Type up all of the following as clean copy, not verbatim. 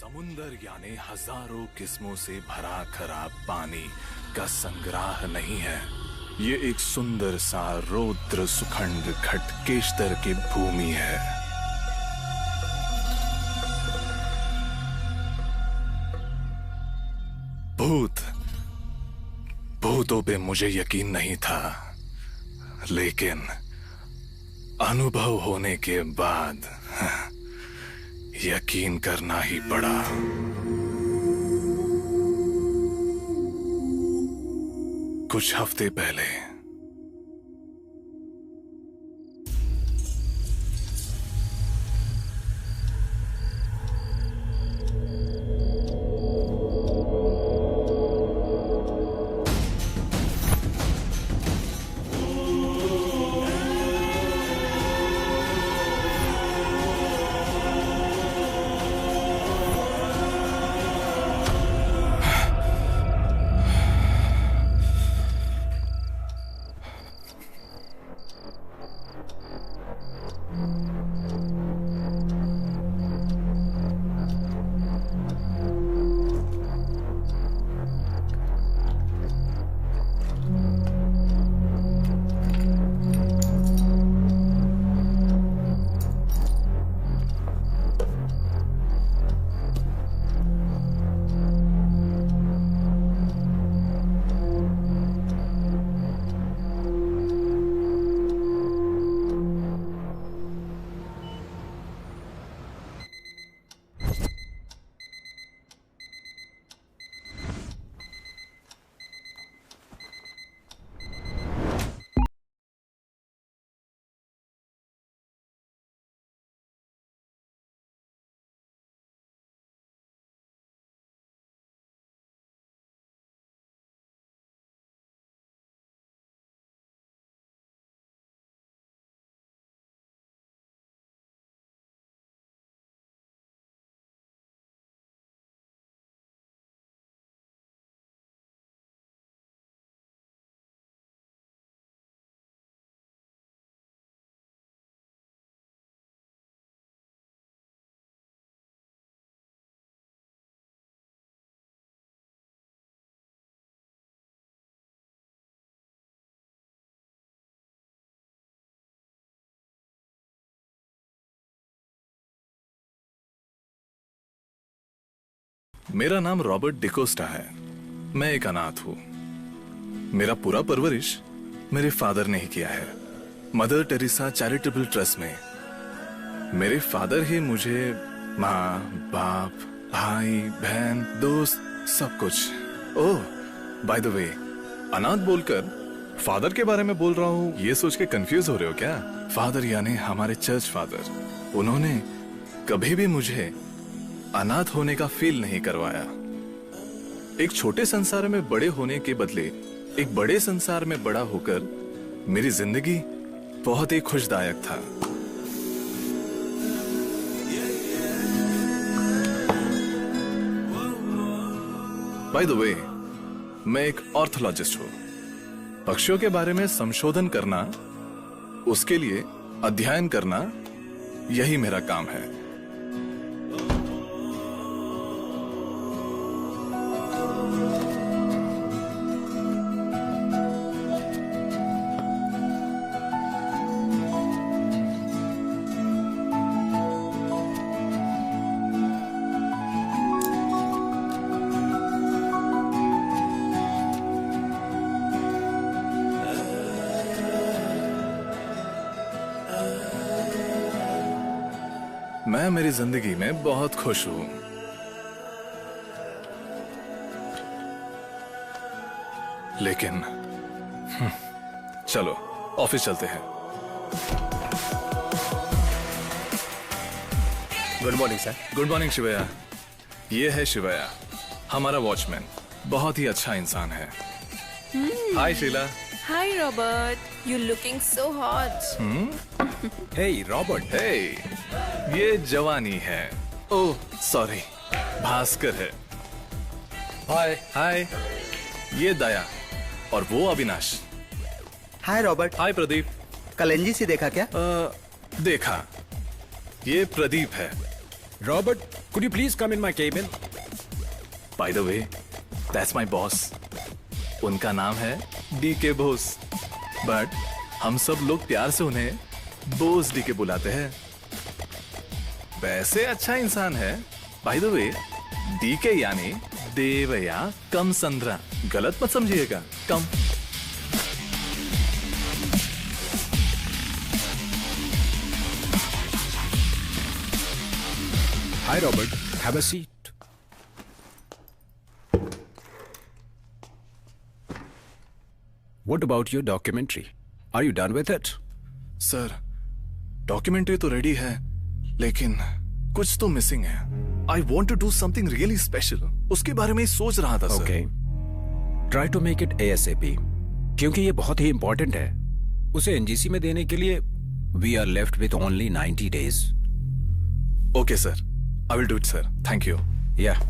समुंदर यानी हजारों किस्मों से भरा खराब पानी का संग्रह नहीं है। ये एक सुंदर सा रौद्र सुखंड खटकेश्तर की भूमि है। भूतों पे मुझे यकीन नहीं था, लेकिन अनुभव होने के बाद यकीन करना ही पड़ा। कुछ हफ्ते पहले मेरा नाम रॉबर्ट डिकोस्टा है। मैं एक अनाथ हूं। मेरा पूरा परवरिश मेरे फादर ने ही किया है, मदर टेरेसा चैरिटेबल ट्रस्ट में। मेरे फादर ही मुझे माँ, बाप, भाई, बहन, दोस्त, सब कुछ। ओह, बाय द वे, अनाथ बोलकर फादर के बारे में बोल रहा हूँ ये सोच के कंफ्यूज हो रहे हो क्या? फादर यानी हमारे चर्च फादर। उन्होंने कभी भी मुझे अनाथ होने का फील नहीं करवाया। एक छोटे संसार में बड़े होने के बदले एक बड़े संसार में बड़ा होकर मेरी जिंदगी बहुत ही खुशदायक था। बाय द वे, मैं एक ऑर्थोलॉजिस्ट हूं। पक्षियों के बारे में संशोधन करना, उसके लिए अध्ययन करना, यही मेरा काम है। मैं मेरी जिंदगी में बहुत खुश हूं। लेकिन चलो ऑफिस चलते हैं। Good morning sir. Good morning Shivaya. ये है शिवया, हमारा वॉचमैन। बहुत ही अच्छा इंसान है। Hi Sheela. Hi Robert, you're looking so hot. Hey Robert. Hey, ये जवानी है। ओह सॉरी, भास्कर है। हाय। हाय, ये दया और वो अविनाश। हाय रॉबर्ट। हाय प्रदीप। कल एनजीसी देखा क्या? देखा। ये प्रदीप है। Robert, could you please come in my cabin? By the way, that's my boss. उनका नाम है डीके बोस, बट हम सब लोग प्यार से उन्हें बोस डीके बुलाते हैं। वैसे अच्छा इंसान है। बाय द वे, डीके यानी देव या कम संद्रा, गलत मत समझिएगा। कम। Hi, Robert. Have a seat. What about your documentary? Are you done with it? Sir, documentary तो रेडी है, लेकिन कुछ तो मिसिंग है। I want to do something really special. उसके बारे में ही सोच रहा था sir. Okay. Try to make it ASAP. क्योंकि ये बहुत ही इंपॉर्टेंट है। उसे एनजीसी में देने के लिए we are left with only 90 days. Okay sir, I will do it sir. Thank you. Yeah.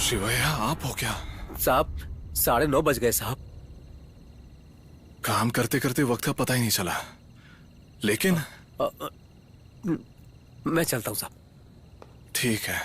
Shivaiah, आप हो क्या? साहब 9:30 बज गए साहब। काम करते करते वक्त का पता ही नहीं चला, लेकिन मैं चलता हूँ साहब। ठीक है।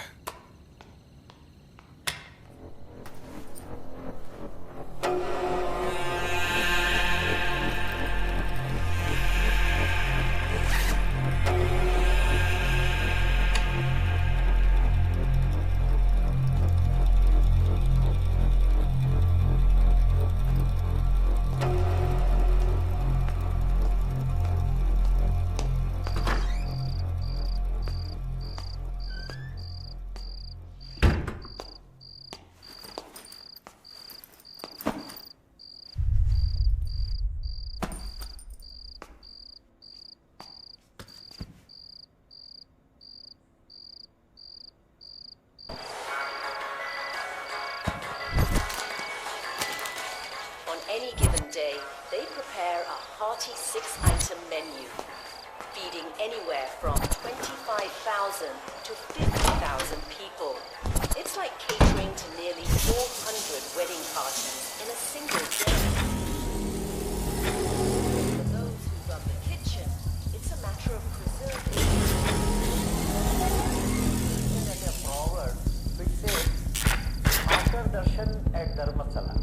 Any given day, they prepare a hearty 6-item menu, feeding anywhere from 25,000 to 50,000 people. It's like catering to nearly 400 wedding parties in a single day. For those who run the kitchen, it's a matter of preserving. In a proverb which says, after darshan at Dharmasala,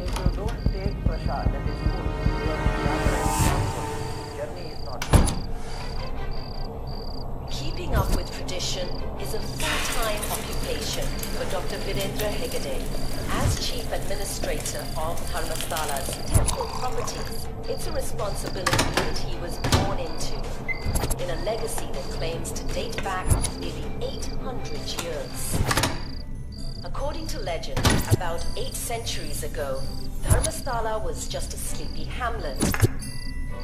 if you don't take prasad, that is food, your journey is not good. Keeping up with tradition is a full-time occupation for Dr. Virendra Hegde. As Chief Administrator of Dharmastala's temple properties, it's a responsibility that he was born into, in a legacy that claims to date back nearly 800 years. According to legend, about 8 centuries ago, Dharmasthala was just a sleepy hamlet.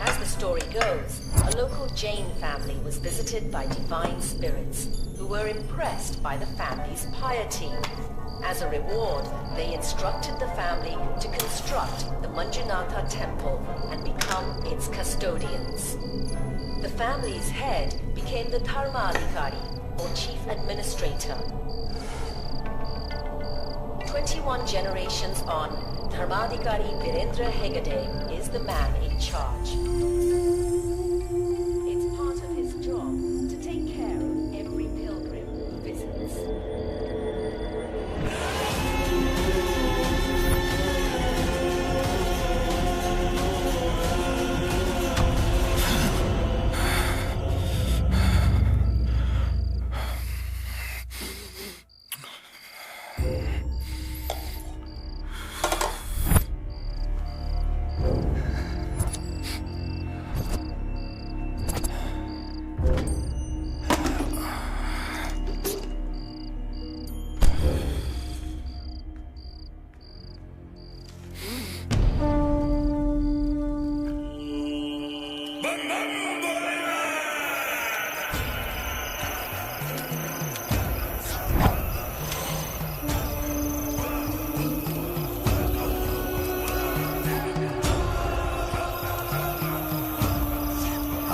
As the story goes, a local Jain family was visited by divine spirits who were impressed by the family's piety. As a reward, they instructed the family to construct the Manjunatha temple and become its custodians. The family's head became the Dharmadhikari, or chief administrator. 21 generations on, Dharmadhikari Virendra Hegde is the man in charge. It's part of his job to take care of every pilgrim who visits.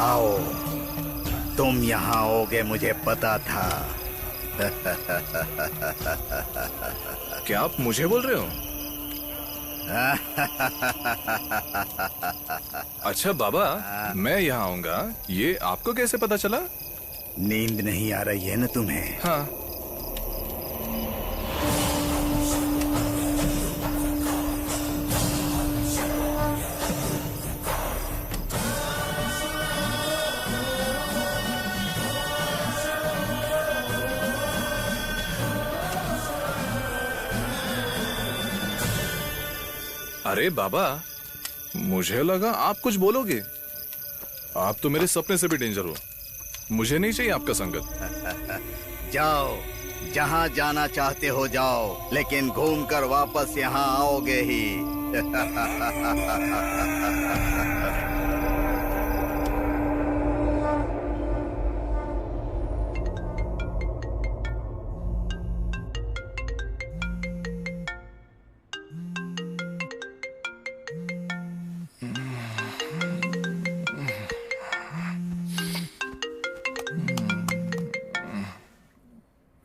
आओ, तुम यहाँ आओगे मुझे पता था। क्या आप मुझे बोल रहे हो? अच्छा बाबा, मैं यहाँ आऊंगा, ये आपको कैसे पता चला? नींद नहीं आ रही है ना तुम्हें? हाँ। अरे बाबा, मुझे लगा आप कुछ बोलोगे। आप तो मेरे सपने से भी डेंजर हो। मुझे नहीं चाहिए आपका संगत। जाओ, जहाँ जाना चाहते हो जाओ, लेकिन घूमकर वापस यहाँ आओगे ही।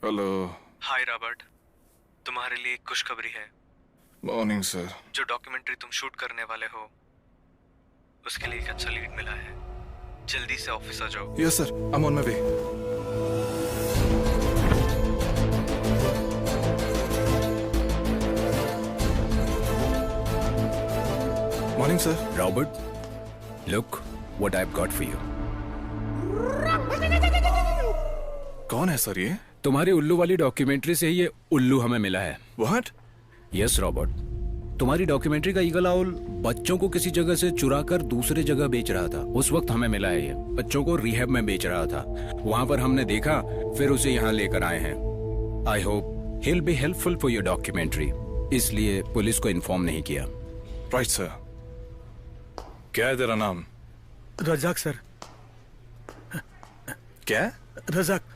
हेलो। हाय रॉबर्ट, तुम्हारे लिए एक खुशखबरी है। Morning sir. जो डॉक्यूमेंट्री तुम शूट करने वाले हो उसके लिए एक अच्छा लीड मिला है। जल्दी से ऑफिस आ जाओ। Yes sir, I am on my way. Morning sir. Robert, look what I've got for you. कौन है सर ये? तुम्हारी उल्लू वाली डॉक्यूमेंट्री से ही ये उल्लू हमें मिला है। व्हाट? यस रॉबर्ट, तुम्हारी डॉक्यूमेंट्री का ईगल आउल बच्चों को किसी जगह से चुरा कर दूसरे जगह बेच रहा था। उस वक्त हमें मिला है ये। बच्चों को रिहैब में बेच रहा था। वहां पर हमने देखा, फिर उसे यहाँ लेकर आए हैं। I hope he'll be helpful for your documentary, इसलिए पुलिस को इन्फॉर्म नहीं किया। Right sir. क्या है तेरा नाम? रजाक सर। क्या? रजाक।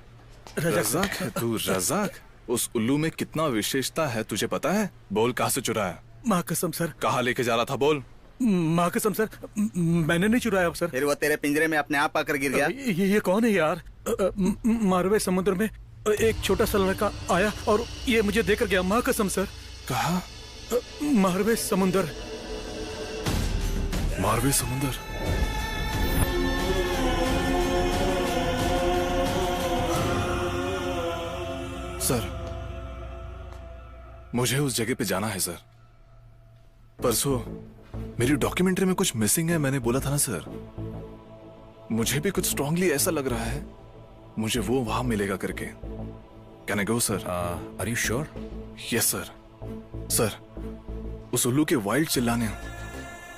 रजाक है तू? रजाक? उस उल्लू में कितना विशेषता है तुझे पता है? बोल, कहाँ से चुराया? माँ कसम सर। कहाँ लेके जा रहा था? बोल। माँ कसम सर, मैंने नहीं चुराया सर। फिर वो तेरे पिंजरे में अपने आप आकर गिर गया? ये कौन है यार? मारवे समुद्र में एक छोटा सा लड़का आया और ये मुझे देकर गया। माँ कसम सर। कहाँ? मारवे समुद्र। मारवे समुद्र? सर, मुझे उस जगह पे जाना है सर। परसों मेरी डॉक्यूमेंट्री में कुछ मिसिंग है, मैंने बोला था ना सर। मुझे भी कुछ स्ट्रांगली ऐसा लग रहा है मुझे वो वहां मिलेगा करके। Can I go sir? Are you sure? Yes sir. Sir, उस उल्लू के वाइल्ड चिल्लाने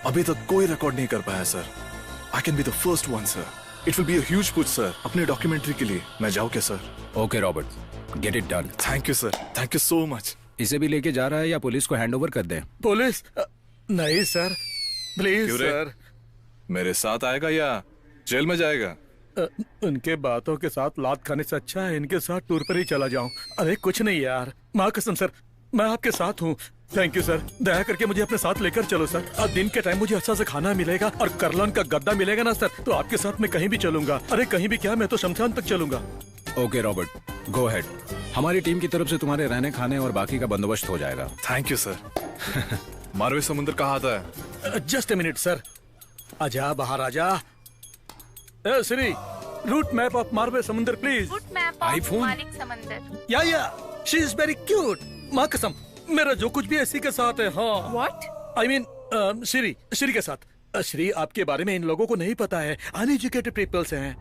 अभी तक कोई रिकॉर्ड नहीं कर पाया sir. I can be the first one sir. It will be a huge push sir अपने डॉक्यूमेंट्री के लिए। मैं जाऊं क्या sir? Okay Robert, get it done. Thank you sir, thank you so much. इसे भी लेके जा रहा है या पुलिस को हैंड ओवर कर दें? पुलिस? नहीं सर, प्लीज क्यों रे? सर। मेरे साथ आएगा या जेल में जाएगा? उनके बातों के साथ लात खाने से अच्छा है इनके साथ टूर पर ही चला जाऊं। अरे कुछ नहीं यार, माँ कसम सर, मैं आपके साथ हूँ। थैंक यू सर, दया करके मुझे अपने साथ लेकर चलो सर। अब दिन के टाइम मुझे अच्छा सा खाना मिलेगा और करलन का गद्दा मिलेगा ना सर, तो आपके साथ मैं कहीं भी चलूंगा। अरे कहीं भी क्या, मैं तो शमशान तक चलूंगा। Okay Robert, go ahead. हमारी टीम की तरफ से तुम्हारे रहने खाने और बाकी का बंदोबस्त हो जाएगा। Thank you sir. मारवे समुद्र कहाँ आता है? Just a minute sir. आजा बाहर आजा। Shri, route map of Marve समुद्र please. Route map of iPhone? मालिक समंदर। या शी इज वेरी क्यूट। माँ कसम, मेरा जो कुछ भी इसी के साथ है। हाँ। What? आई मीन श्री के साथ। श्री, आपके बारे में इन लोगों को नहीं पता है, अनएजुकेटेड पीपल्स हैं।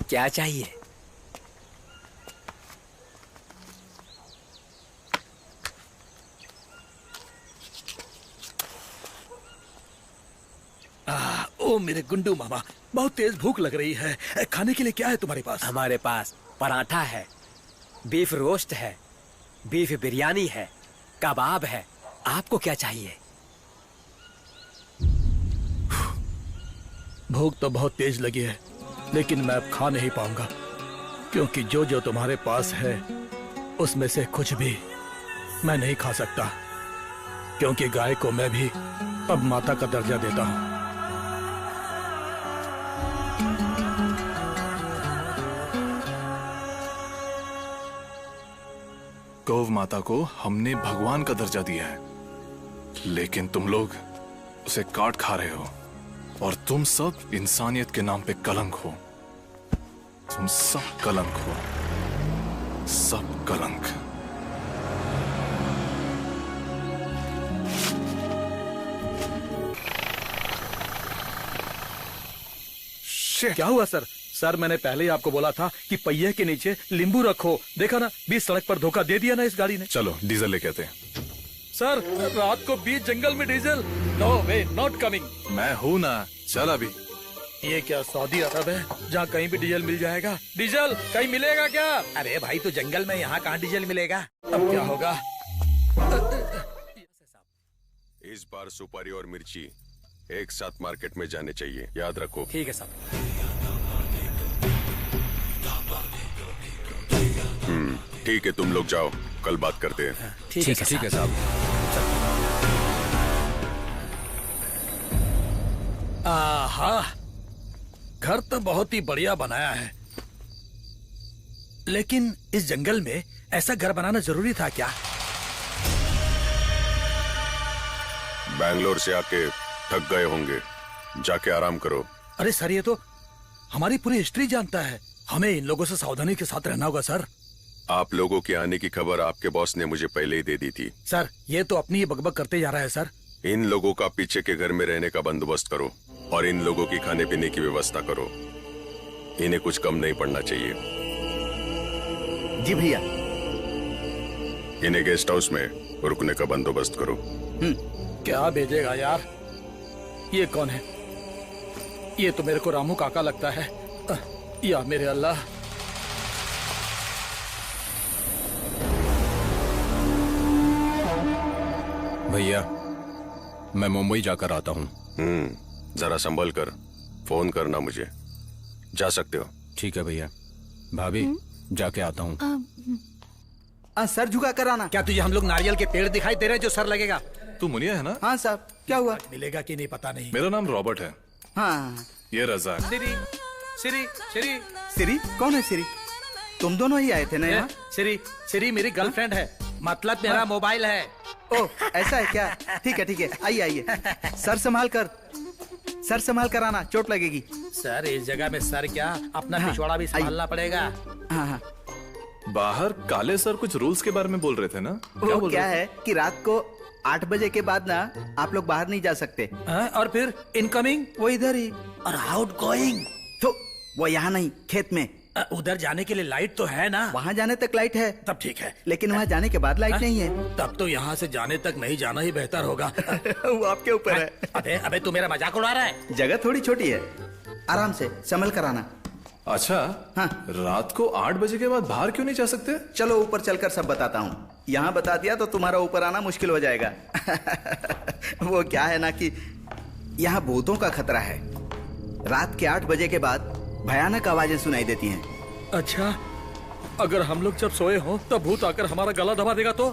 क्या चाहिए? ओ मेरे गुंडू मामा, बहुत तेज भूख लग रही है। खाने के लिए क्या है तुम्हारे पास? हमारे पास पराठा है, बीफ रोस्ट है, बीफ बिरयानी है, कबाब है। आपको क्या चाहिए? भूख तो बहुत तेज लगी है। लेकिन मैं अब खा नहीं पाऊंगा, क्योंकि जो जो तुम्हारे पास है उसमें से कुछ भी मैं नहीं खा सकता, क्योंकि गाय को मैं भी अब माता का दर्जा देता हूं। गौ माता को हमने भगवान का दर्जा दिया है, लेकिन तुम लोग उसे काट खा रहे हो, और तुम सब इंसानियत के नाम पे कलंक हो। तुम सब कलंक हो, सब कलंक। क्या हुआ सर? सर मैंने पहले ही आपको बोला था कि पहिए के नीचे नींबू रखो। देखा ना, बीच सड़क पर धोखा दे दिया ना इस गाड़ी ने। चलो डीजल लेके आते हैं। सर रात को बीच जंगल में diesel? No way, not coming. मैं हूं ना, चल अभी। ये क्या सऊदी अरब है जहाँ कहीं भी डीजल मिल जाएगा? डीजल कहीं मिलेगा क्या? अरे भाई तो जंगल में यहाँ कहाँ डीजल मिलेगा? अब क्या होगा? इस बार सुपारी और मिर्ची एक साथ मार्केट में जाने चाहिए, याद रखो। ठीक है साहब। ठीक है, तुम लोग जाओ, कल बात करते हैं। ठीक है साहब। आहा, घर तो बहुत ही बढ़िया बनाया है, लेकिन इस जंगल में ऐसा घर बनाना जरूरी था क्या? बैंगलोर से आके थक गए होंगे, जाके आराम करो। अरे सर, ये तो हमारी पूरी हिस्ट्री जानता है, हमें इन लोगों से सावधानी के साथ रहना होगा सर। आप लोगों के आने की खबर आपके बॉस ने मुझे पहले ही दे दी थी। सर ये तो अपनी ही बकबक करते जा रहा है सर। इन लोगों का पीछे के घर में रहने का बंदोबस्त करो, और इन लोगों की खाने पीने की व्यवस्था करो। इन्हें कुछ कम नहीं पड़ना चाहिए। जी भैया। इन्हें गेस्ट हाउस में रुकने का बंदोबस्त करो। क्या भेजेगा यार? ये कौन है? ये तो मेरे को रामू काका लगता है। या मेरे अल्लाह। भैया मैं मुंबई जाकर आता हूँ। जरा संभल कर फोन करना मुझे। जा सकते हो। ठीक है भैया। भाभी जाके आता हूँ। सर झुका कर आना। क्या तुझे हम लोग नारियल के पेड़ दिखाई दे रहे हैं जो सर लगेगा? तू मुनिया है ना? हाँ साहब, क्या हुआ? मिलेगा कि नहीं पता नहीं। मेरा नाम रॉबर्ट है। हाँ। ये रज़ाक। सिरी सिरी सिरी सिरी कौन है? सिरी तुम दोनों ही आए थे ना यहाँ? सिरी सिरी मेरी गर्लफ्रेंड है, मतलब मेरा मोबाइल है। ओह ऐसा है क्या? ठीक है ठीक है, आइए आइए। सर संभाल कर, सर संभाल कर आना, चोट लगेगी। सर इस जगह में सर क्या, अपना पिछवाड़ा भी संभालना पड़ेगा। हाँ हाँ। बाहर काले सर कुछ रूल्स के बारे में बोल रहे थे ना? वो क्या है कि रात को 8 बजे के बाद ना आप लोग बाहर नहीं जा सकते। और फिर इनकमिंग? वो इधर ही। और आउट गोइंग? तो वो यहाँ नहीं, खेत में। उधर जाने के लिए लाइट तो है ना? वहाँ जाने तक लाइट है। तब ठीक है, लेकिन वहाँ जाने के बाद लाइट नहीं है। तब तो यहाँ से जाने तक नहीं जाना ही बेहतर होगा। वो आपके ऊपर है। अबे अबे तू मेरा मजाक उड़ा रहा है? जगह थोड़ी छोटी है, आराम से संभल कर आना। अच्छा हाँ। रात को 8 बजे के बाद बाहर क्यों नहीं जा सकते? चलो ऊपर चलकर सब बताता हूँ। यहाँ बता दिया तो तुम्हारा ऊपर आना मुश्किल हो जाएगा। वो क्या है ना कि यहाँ भूतों का खतरा है। रात के 8 बजे के बाद भयानक आवाजें सुनाई देती हैं। अच्छा, अगर हम लोग जब सोए हो तब भूत आकर हमारा गला दबा देगा तो?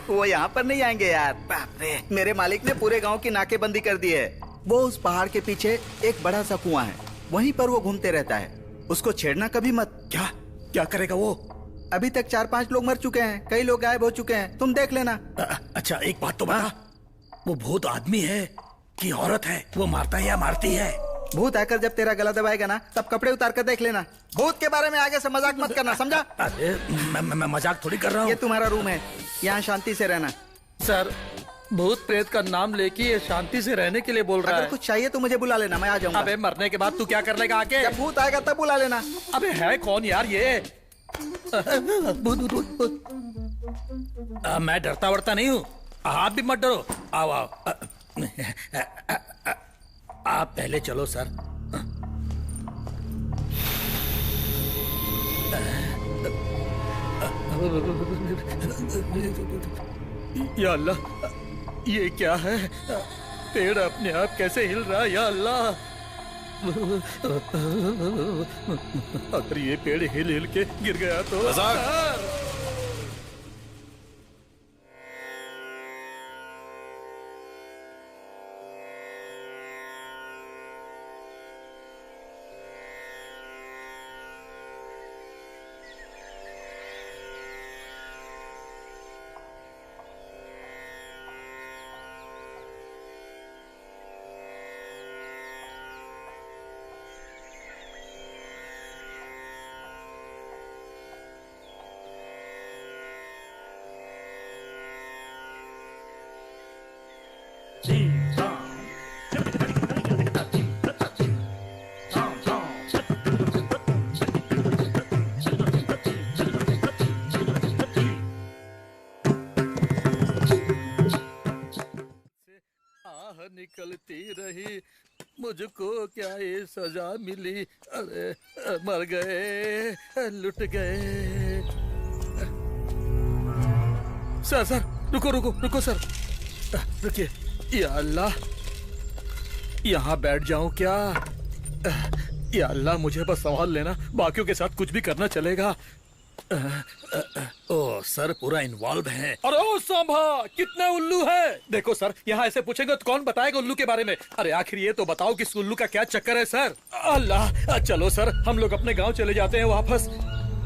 वो यहाँ पर नहीं आएंगे यार। बाप रे, मेरे मालिक ने पूरे गांव की नाकेबंदी कर दी है। वो उस पहाड़ के पीछे एक बड़ा सा कुआं है, वहीं पर वो घूमते रहता है। उसको छेड़ना कभी मत। क्या क्या करेगा वो? अभी तक 4-5 लोग मर चुके हैं, कई लोग गायब हो चुके हैं, तुम देख लेना। अच्छा एक बात तो बता, वो भूत आदमी है कि औरत है? वो मारता है या मारती है? भूत आकर जब तेरा गला दबाएगा ना, तब कपड़े उतार कर देख लेना। भूत के बारे में आगे से मजाक मत करना, समझा? अरे मैं मजाक थोड़ी कर रहा हूँ। ये तुम्हारा रूम है, यहाँ शांति से रहना। सर भूत प्रेत का नाम लेके ये शांति से रहने के लिए बोल रहा है। अगर कुछ चाहिए तो मुझे बुला लेना, मैं आ जाऊंगा। अबे मरने के बाद तू क्या कर लेगा आके? जब भूत आएगा तब बुला लेना। अबे है कौन यार ये? मैं डरता वरता नहीं हूँ, आप भी मत डरो। आओ आओ। आप पहले चलो सर। या अल्लाह, ये क्या है? पेड़ अपने आप कैसे हिल रहा है? या अल्लाह, अगर ये पेड़ हिल हिल के गिर गया तो निकलती रही, मुझको क्या ये सजा मिली। अरे मर गए, लुट गए। सर सर रुको रुको रुको सर, रुकिए। या अल्लाह, यहाँ बैठ जाऊं क्या? या अल्लाह मुझे बस संभाल लेना, बाकियों के साथ कुछ भी करना चलेगा। ओ सर पूरा इन्वॉल्व है। अरे ओ सांभा, कितने उल्लू है? देखो सर, यहाँ ऐसे पूछेंगे तो कौन बताएगा उल्लू के बारे में? अरे आखिर ये तो बताओ कि इस उल्लू का क्या चक्कर है सर? अल्लाह, चलो सर हम लोग अपने गांव चले जाते हैं वापस।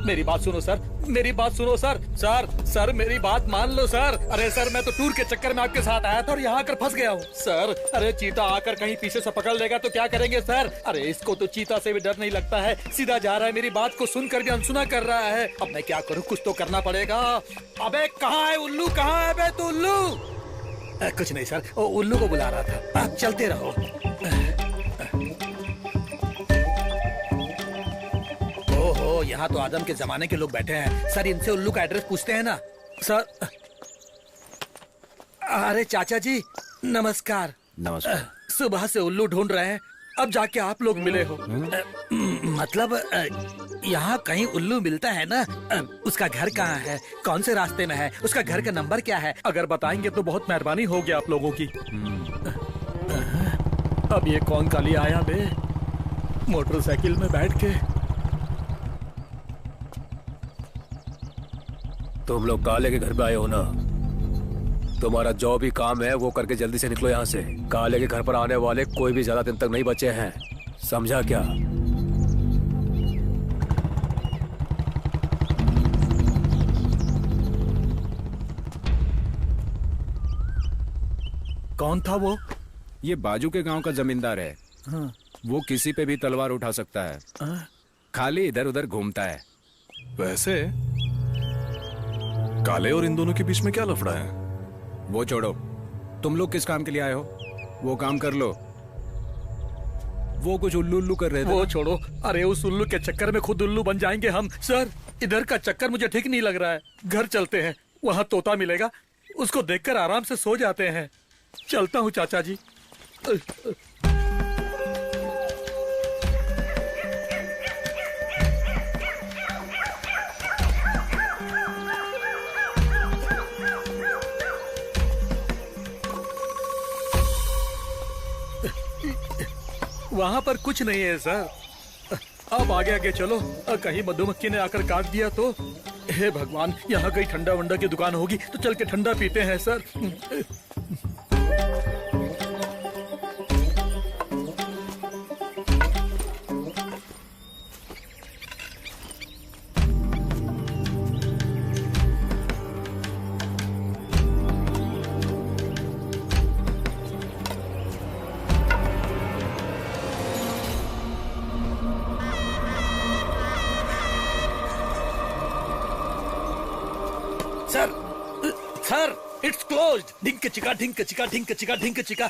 मेरी बात सुनो सर, मेरी बात सुनो सर। सर सर मेरी बात मान लो सर। अरे सर मैं तो टूर के चक्कर में आपके साथ आया था और यहाँ आकर फंस गया हूँ सर। अरे चीता आकर कहीं पीछे से पकड़ लेगा तो क्या करेंगे सर? अरे इसको तो चीता से भी डर नहीं लगता है, सीधा जा रहा है, मेरी बात को सुनकर भी अनसुना कर रहा है। अब मैं क्या करूँ, कुछ तो करना पड़ेगा। अबे कहाँ है उल्लू, कहाँ है बे तू उल्लू? कुछ नहीं सर, वो उल्लू को बुला रहा था। आप चलते रहो। ओहो, यहाँ तो आदम के जमाने के लोग बैठे हैं। सर इनसे उल्लू का एड्रेस पूछते हैं ना सर। अरे चाचा जी नमस्कार। नमस्कार। सुबह से उल्लू ढूंढ रहे हैं, अब जाके आप लोग मिले हो। मतलब यहाँ कहीं उल्लू मिलता है ना? उसका घर कहाँ है, कौन से रास्ते में है, उसका घर का नंबर क्या है? अगर बताएंगे तो बहुत मेहरबानी होगी आप लोगों की। अब ये कौन काली आया बे मोटरसाइकिल में बैठ के? तुम लोग काले के घर पे आए हो ना? तुम्हारा जो भी काम है वो करके जल्दी से निकलो यहाँ से। काले के घर पर आने वाले कोई भी ज्यादा दिन तक नहीं बचे हैं, समझा क्या? कौन था वो? ये बाजू के गांव का जमींदार है। हाँ। वो किसी पे भी तलवार उठा सकता है। हाँ। खाली इधर उधर घूमता है। वैसे काले और इन दोनों के बीच में क्या लफड़ा है? वो छोड़ो, तुम लोग किस काम के लिए आए हो? वो काम कर लो। वो कुछ उल्लू उल्लू कर रहे थे। वो छोड़ो, अरे उस उल्लू के चक्कर में खुद उल्लू बन जाएंगे हम। सर इधर का चक्कर मुझे ठीक नहीं लग रहा है, घर चलते हैं, वहाँ तोता मिलेगा, उसको देखकर आराम से सो जाते हैं। चलता हूँ चाचा जी। वहाँ पर कुछ नहीं है सर। अब आगे आगे चलो, कहीं मधुमक्खी ने आकर काट दिया तो। हे भगवान, यहाँ कहीं ठंडा वंडा की दुकान होगी तो चल के ठंडा पीते हैं सर। Sir it's closed. ढिंक चिका ढिंक चिका ढिंक चिका ढिंक चिका।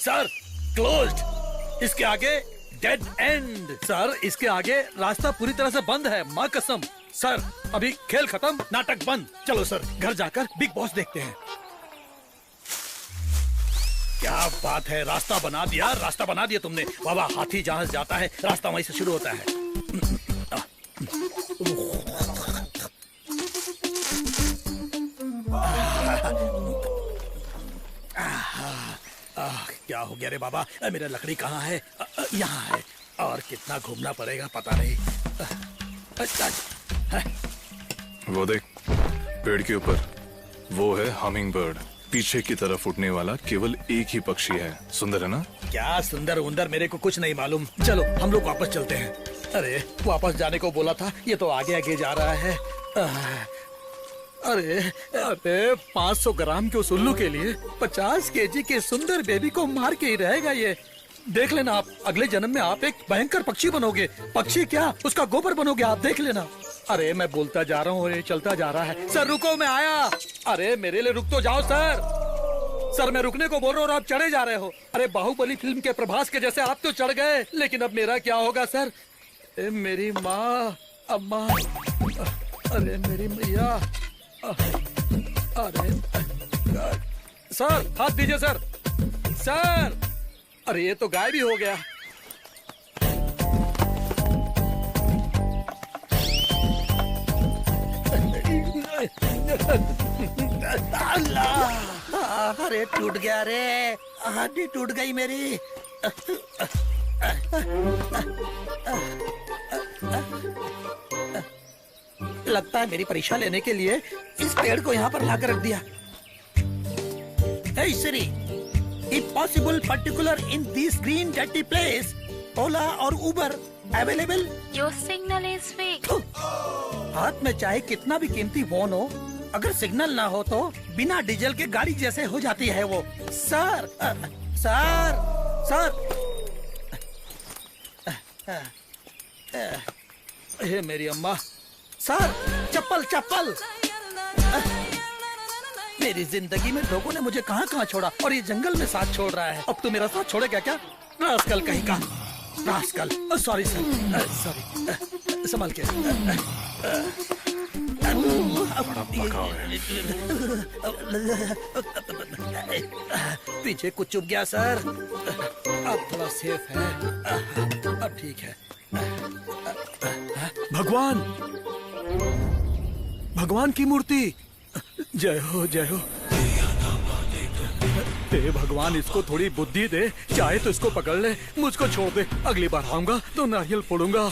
Sir closed. इसके आगे डेड एंड। सर इसके आगे रास्ता पूरी तरह से बंद है, माँ कसम। सर अभी खेल खत्म, नाटक बंद। चलो सर घर जाकर बिग बॉस देखते हैं। क्या बात है, रास्ता बना दिया, रास्ता बना दिया तुमने। बाबा हाथी जहां जाता है रास्ता वहीं से शुरू होता है। क्या हो गया रे बाबा? मेरा लकड़ी कहाँ है? यहाँ है। और कितना घूमना पड़ेगा पता नहीं। वो देख, पेड़ के ऊपर वो है हमिंग बर्ड। पीछे की तरफ उड़ने वाला केवल एक ही पक्षी है। सुंदर है ना? क्या सुंदर उंदर मेरे को कुछ नहीं मालूम। चलो हम लोग वापस चलते हैं। अरे वापस जाने को बोला था, ये तो आगे आगे जा रहा है। अरे अरे 500 ग्राम के उस उल्लू के लिए 50 केजी के सुंदर बेबी को मार के ही रहेगा ये। देख लेना आप, अगले जन्म में आप एक भयंकर पक्षी बनोगे। पक्षी क्या, उसका गोबर बनोगे आप, देख लेना। अरे मैं बोलता जा रहा हूँ, ये चलता जा रहा है। सर रुको, मैं आया। अरे मेरे लिए रुक तो जाओ सर। सर मैं रुकने को बोल रहा हूँ और आप चढ़े जा रहे हो। अरे बाहुबली फिल्म के प्रभास के जैसे आप तो चढ़ गए, लेकिन अब मेरा क्या होगा सर? मेरी माँ, अम्मा, अरे मेरी मैया, अरे सर हाथ दीजिए सर। सर अरे ये तो गायब ही हो गया। अल्लाह, अरे टूट गया रे, हड्डी टूट गई मेरी। लगता है मेरी परीक्षा लेने के लिए इस पेड़ को यहाँ पर लाकर रख दिया। Hey Siri, if possible, particular in this green dirty place, Ola or Uber available? Your signal is weak. हाथ में चाहे कितना भी कीमती फोन हो, अगर सिग्नल ना हो तो बिना डीजल के गाड़ी जैसे हो जाती है वो। सर सर सर, हे मेरी अम्मा। सर चप्पल चप्पल। मेरी जिंदगी में लोगों ने मुझे कहाँ कहाँ छोड़ा और ये जंगल में साथ छोड़ रहा है। अब तो मेरा साथ छोड़ेगा क्या? रास्कल कहीं का, रास्कल। सॉरी सर, सॉरी, संभाल के। पीछे कुछ चुप गया सर। अब थोड़ा सेफ है, अब ठीक है। भगवान, भगवान की मूर्ति, जय हो जय हो। हे भगवान, इसको थोड़ी बुद्धि दे, चाहे तो इसको पकड़ ले, मुझको छोड़ दे। अगली बार आऊंगा तो नारियल फोड़ूंगा।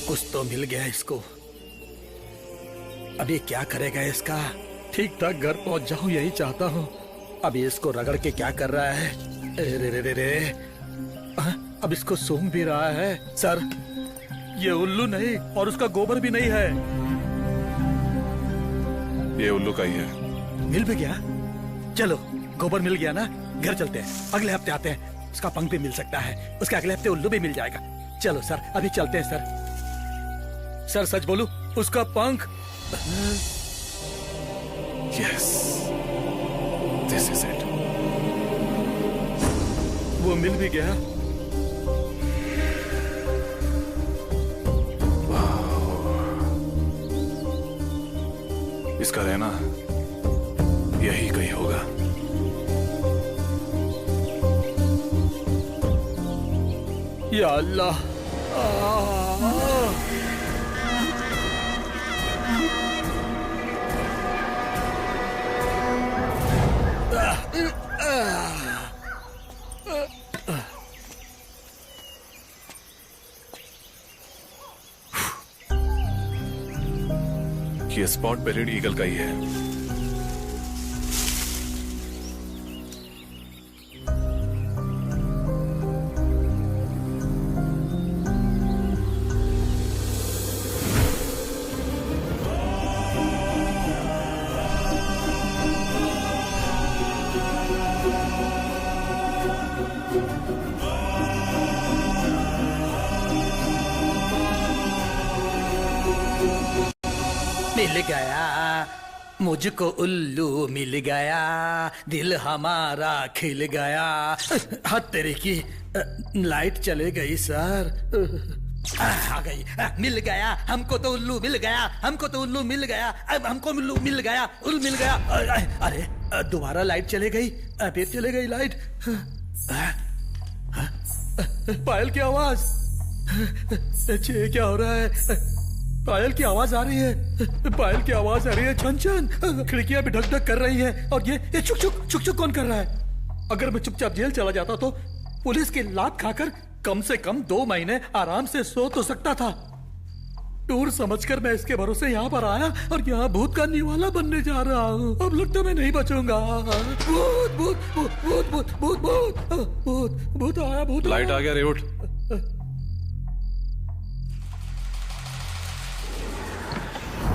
कुछ तो मिल गया इसको। अब ये क्या करेगा इसका? ठीक ठाक घर पहुंच जाऊं यही चाहता हूँ। अब ये इसको रगड़ के क्या कर रहा है? रे रे रे रे, अब इसको सूंघ भी रहा है। सर ये उल्लू नहीं और उसका गोबर भी नहीं है। ये उल्लू का ही है। मिल भी गया? चलो, गोबर मिल गया ना, घर चलते हैं। अगले हफ्ते आते हैं, उसका पंख भी मिल सकता है। उसके अगले हफ्ते उल्लू भी मिल जाएगा। चलो सर, अभी चलते हैं सर। सर सच बोलूं, उसका पंख। Yes, this is it. वो मिल भी गया। इसका रहना यही कहीं होगा। या अल्लाह, ये स्पॉट बेलेड ईगल का ही है। मिल गया मुझको उल्लू, मिल गया दिल हमारा खिल गया। हाथ तेरे की लाइट चले गई सर। आ गई, मिल गया हमको तो उल्लू, मिल गया हमको तो उल्लू, मिल गया अब हमको उल्लू मिल गया, उल्लू मिल गया। अरे दोबारा लाइट चले गई, फिर चले गई लाइट। पायल की आवाज। ये क्या हो रहा है? पायल की आवाज आ रही है, पायल की आवाज आ रही है। छन छन, खिड़कियां भी ढक ढक कर रही हैं। और ये चुक चुक चुक चुक कौन कर रहा है? अगर मैं चुपचाप जेल चला जाता तो पुलिस की लात खाकर कम से कम 2 महीने आराम से सो तो सकता था। टूर समझकर मैं इसके भरोसे यहाँ पर आया और यहाँ भूत का निवाला बनने जा रहा हूँ। अब लगता मैं नहीं बचूंगा। भूत भूत भूत भूत भूत भूत भूत भूत भूत आया, भूत लाइट आ गया रे, उठ।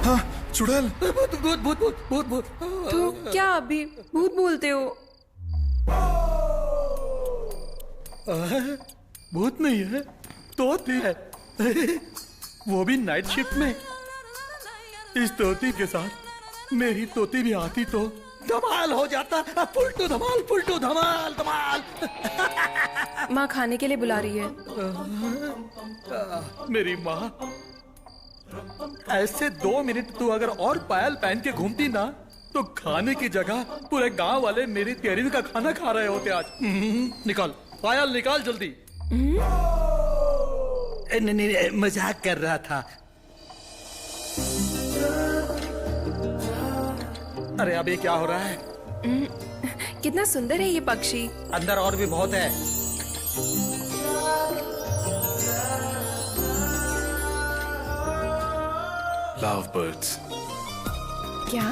हाँ, चुड़ैल। भूत भूत भूत भूत भूत भूत। तो क्या अभी भूत बोलते हो? भूत नहीं है, तोती है। वो भी नाइट शिफ्ट में। इस तोती के साथ मेरी तोती भी आती तो धमाल हो जाता। फुलटू धमाल, फुलटू धमाल, धमाल। माँ खाने के लिए बुला रही है। मेरी माँ, ऐसे 2 मिनट तू अगर और पायल पहन के घूमती ना तो खाने की जगह पूरे गांव वाले मेरी 13वीं का खाना खा रहे होते आज। निकाल पायल, निकाल जल्दी। नहीं, मजाक कर रहा था। अरे अब ये क्या हो रहा है? कितना सुंदर है ये पक्षी। अंदर और भी बहुत है। Love birds. क्या?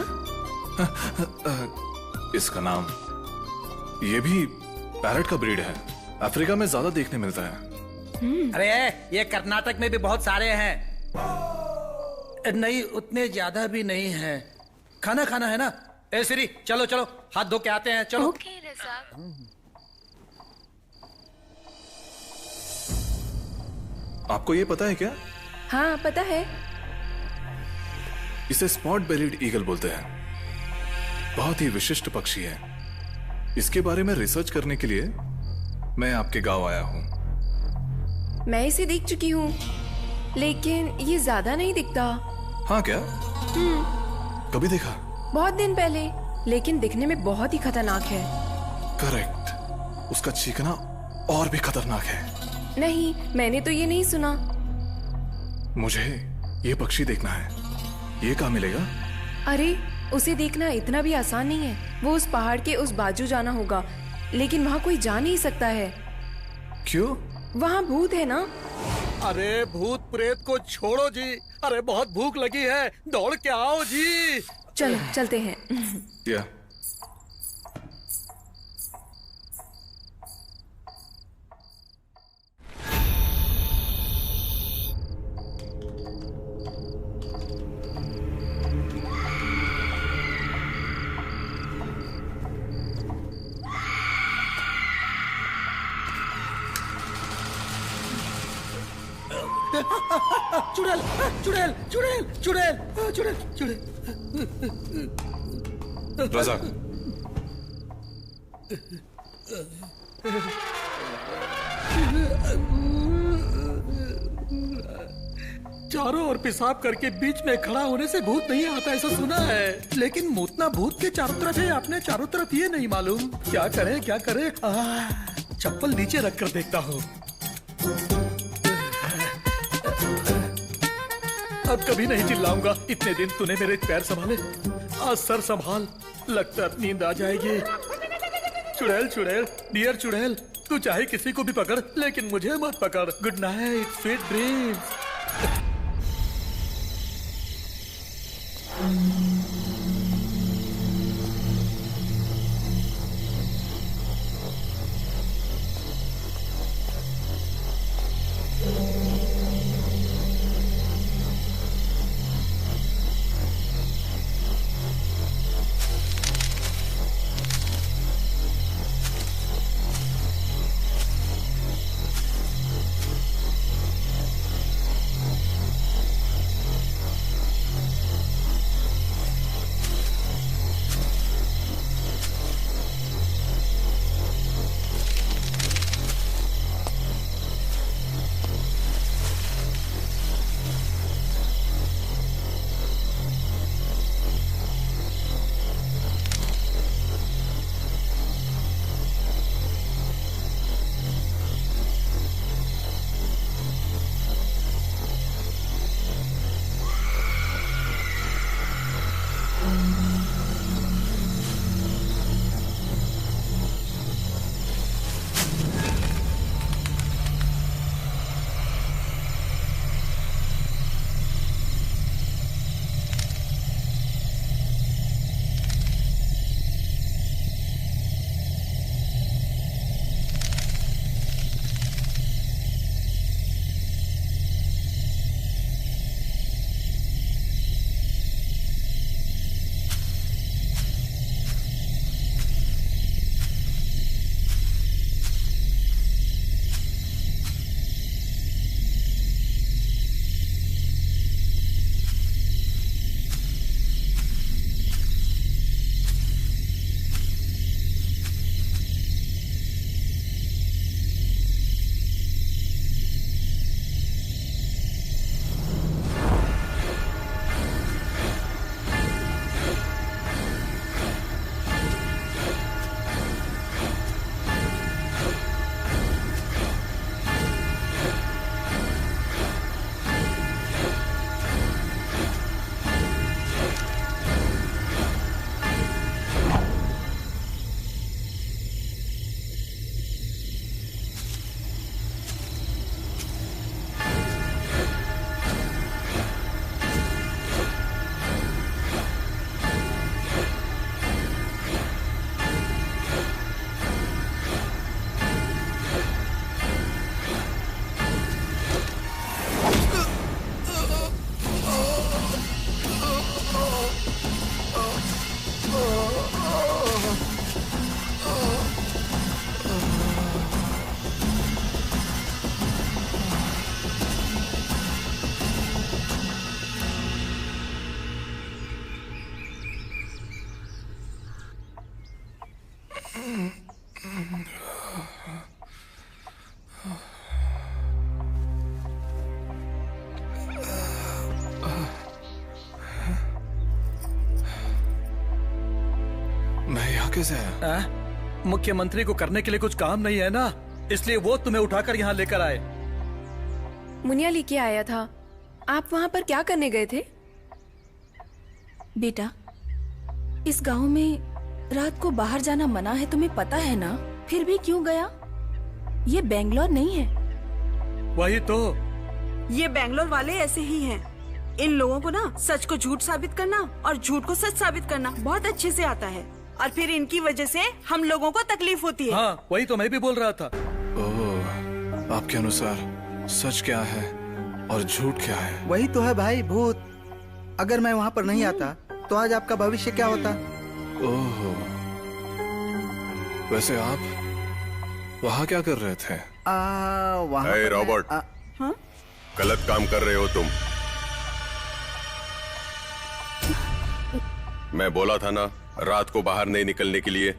इसका नाम, ये भी पैरट का ब्रीड है। अफ्रीका में ज्यादा देखने मिलता है। अरे ये कर्नाटक में भी बहुत सारे हैं। नहीं, उतने ज्यादा भी नहीं है। खाना खाना है ना? ए सिरी, चलो चलो हाथ धो के आते हैं, चलो। ओके रज़ा। आपको ये पता है क्या? हाँ पता है। इसे स्पॉट बेलिड ईगल बोलते हैं। बहुत ही विशिष्ट पक्षी है। इसके बारे में रिसर्च करने के लिए मैं आपके गांव आया हूँ। मैं इसे देख चुकी हूँ, लेकिन ये ज्यादा नहीं दिखता। हाँ क्या? कभी देखा? बहुत दिन पहले, लेकिन दिखने में बहुत ही खतरनाक है। करेक्ट। उसका चीखना और भी खतरनाक है। नहीं, मैंने तो ये नहीं सुना। मुझे ये पक्षी देखना है। ये कहाँ मिलेगा? अरे उसे देखना इतना भी आसान नहीं है। वो उस पहाड़ के उस बाजू जाना होगा, लेकिन वहाँ कोई जा नहीं सकता है। क्यों? वहाँ भूत है ना। अरे भूत प्रेत को छोड़ो जी। अरे बहुत भूख लगी है, दौड़ के आओ जी। चलो चलते हैं। या चुड़ैल, चुड़ैल, चुड़ैल, चुड़ैल, चुड़ैल, चुड़ैल। रज़ा, चारों ओर पेशाब करके बीच में खड़ा होने से भूत नहीं आता, ऐसा सुना है। लेकिन मूतना भूत के चारों तरफ है, अपने चारों तरफ ये नहीं मालूम। क्या करे क्या करे? चप्पल नीचे रखकर देखता हूँ। अब कभी नहीं चिल्लाऊंगा। इतने दिन तूने मेरे पैर संभाले, आज सर संभाल। लगता है नींद आ जाएगी। चुड़ैल, चुड़ैल, डियर चुड़ैल, तू चाहे किसी को भी पकड़, लेकिन मुझे मत पकड़। Good night, sweet dreams. कैसे है? मुख्यमंत्री को करने के लिए कुछ काम नहीं है ना, इसलिए वो तुम्हें उठाकर यहाँ लेकर आए। मुनिया लेके आया था। आप वहाँ पर क्या करने गए थे? बेटा, इस गांव में रात को बाहर जाना मना है, तुम्हें पता है ना? फिर भी क्यों गया? ये बेंगलोर नहीं है। वही तो। ये बेंगलोर वाले ऐसे ही हैं। इन लोगों को ना सच को झूठ साबित करना और झूठ को सच साबित करना बहुत अच्छे से आता है, और फिर इनकी वजह से हम लोगों को तकलीफ होती है। हाँ, वही तो मैं भी बोल रहा था। ओह, आपके अनुसार सच क्या है और झूठ क्या है? वही तो है भाई, भूत। अगर मैं वहाँ पर नहीं आता तो आज आपका भविष्य क्या होता? ओह, वैसे आप वहाँ क्या कर रहे थे? वहाँ हे रॉबर्ट, गलत काम कर रहे हो तुम। मैं बोला था ना रात को बाहर नहीं निकलने के लिए।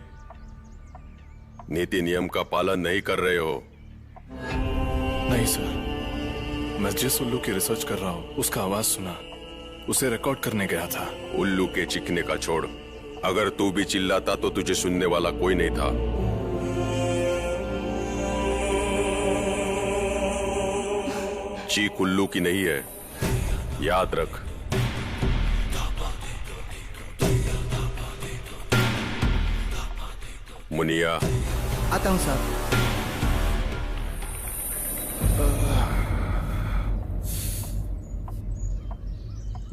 नीति नियम का पालन नहीं कर रहे हो। नहीं सर, मैं जिस उल्लू की रिसर्च कर रहा हूँ उसका आवाज सुना, उसे रिकॉर्ड करने गया था। उल्लू के चीखने का छोड़, अगर तू भी चिल्लाता तो तुझे सुनने वाला कोई नहीं था। चीख उल्लू की नहीं है, याद रख। मुनिया, आता हूँ साहब।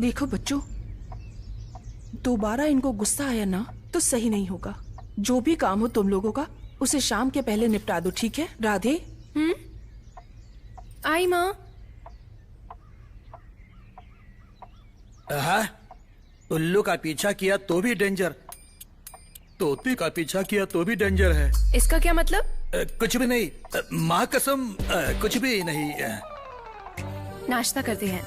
देखो बच्चों, दोबारा इनको गुस्सा आया ना तो सही नहीं होगा। जो भी काम हो तुम लोगों का, उसे शाम के पहले निपटा दो, ठीक है? राधे। आई माँ। उल्लू का पीछा किया तो भी डेंजर, तोते का पीछा किया तो भी डेंजर है। इसका क्या मतलब? कुछ भी नहीं, माँ कसम, कुछ भी नहीं। नाश्ता करते हैं।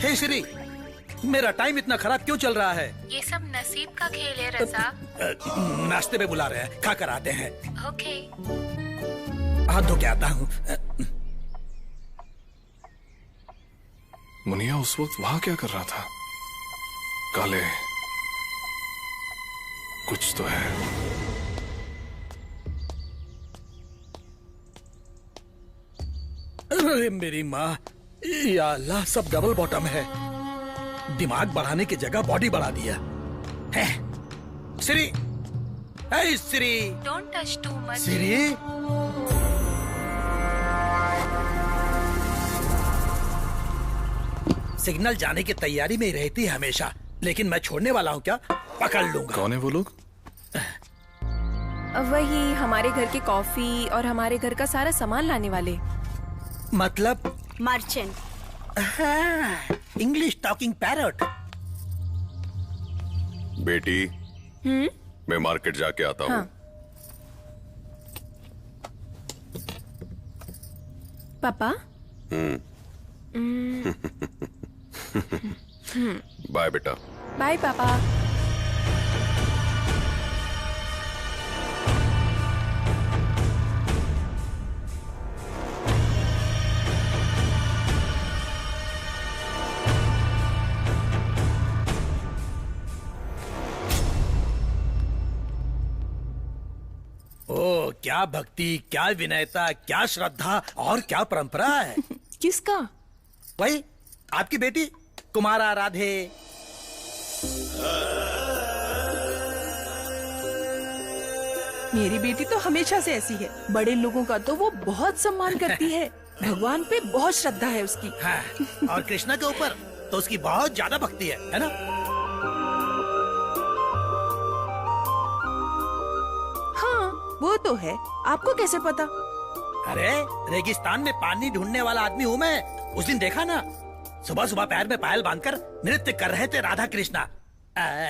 हे श्री, मेरा टाइम इतना खराब क्यों चल रहा है? ये सब नसीब का खेल है रजा। नाश्ते में बुला रहे हैं, खा कर आते हैं। ओके। हाथ धो के आता हूँ। मुनिया उस वक्त वहां क्या कर रहा था? काले, कुछ तो है। अरे मेरी माँ, या अल्लाह, सब डबल बॉटम है। दिमाग बढ़ाने की जगह बॉडी बढ़ा दिया है। Shri, hey Shri, don't touch too much. Shri, signal जाने की तैयारी में ही रहती है हमेशा, लेकिन मैं छोड़ने वाला हूँ क्या? पकड़ लूंगा। कौन है वो लोग? वही हमारे घर के कॉफी और हमारे घर का सारा सामान लाने वाले। मतलब? मर्चेंट। English talking parrot. बेटी, मैं मार्केट जाके आता हूँ। पापा। बाय बेटा। बाय पापा। ओ, क्या भक्ति, क्या विनयता, क्या श्रद्धा और क्या परंपरा है। किसका? वही आपकी बेटी कुमारा राधे। मेरी बेटी तो हमेशा से ऐसी है। बड़े लोगों का तो वो बहुत सम्मान करती है। भगवान पे बहुत श्रद्धा है उसकी। हाँ, और कृष्णा के ऊपर तो उसकी बहुत ज्यादा भक्ति है ना? हाँ, वो तो है। आपको कैसे पता? अरे, रेगिस्तान में पानी ढूंढने वाला आदमी हूँ मैं। उस दिन देखा ना, सुबह सुबह पैर में पायल बांधकर नृत्य कर रहे थे Radha Krishna.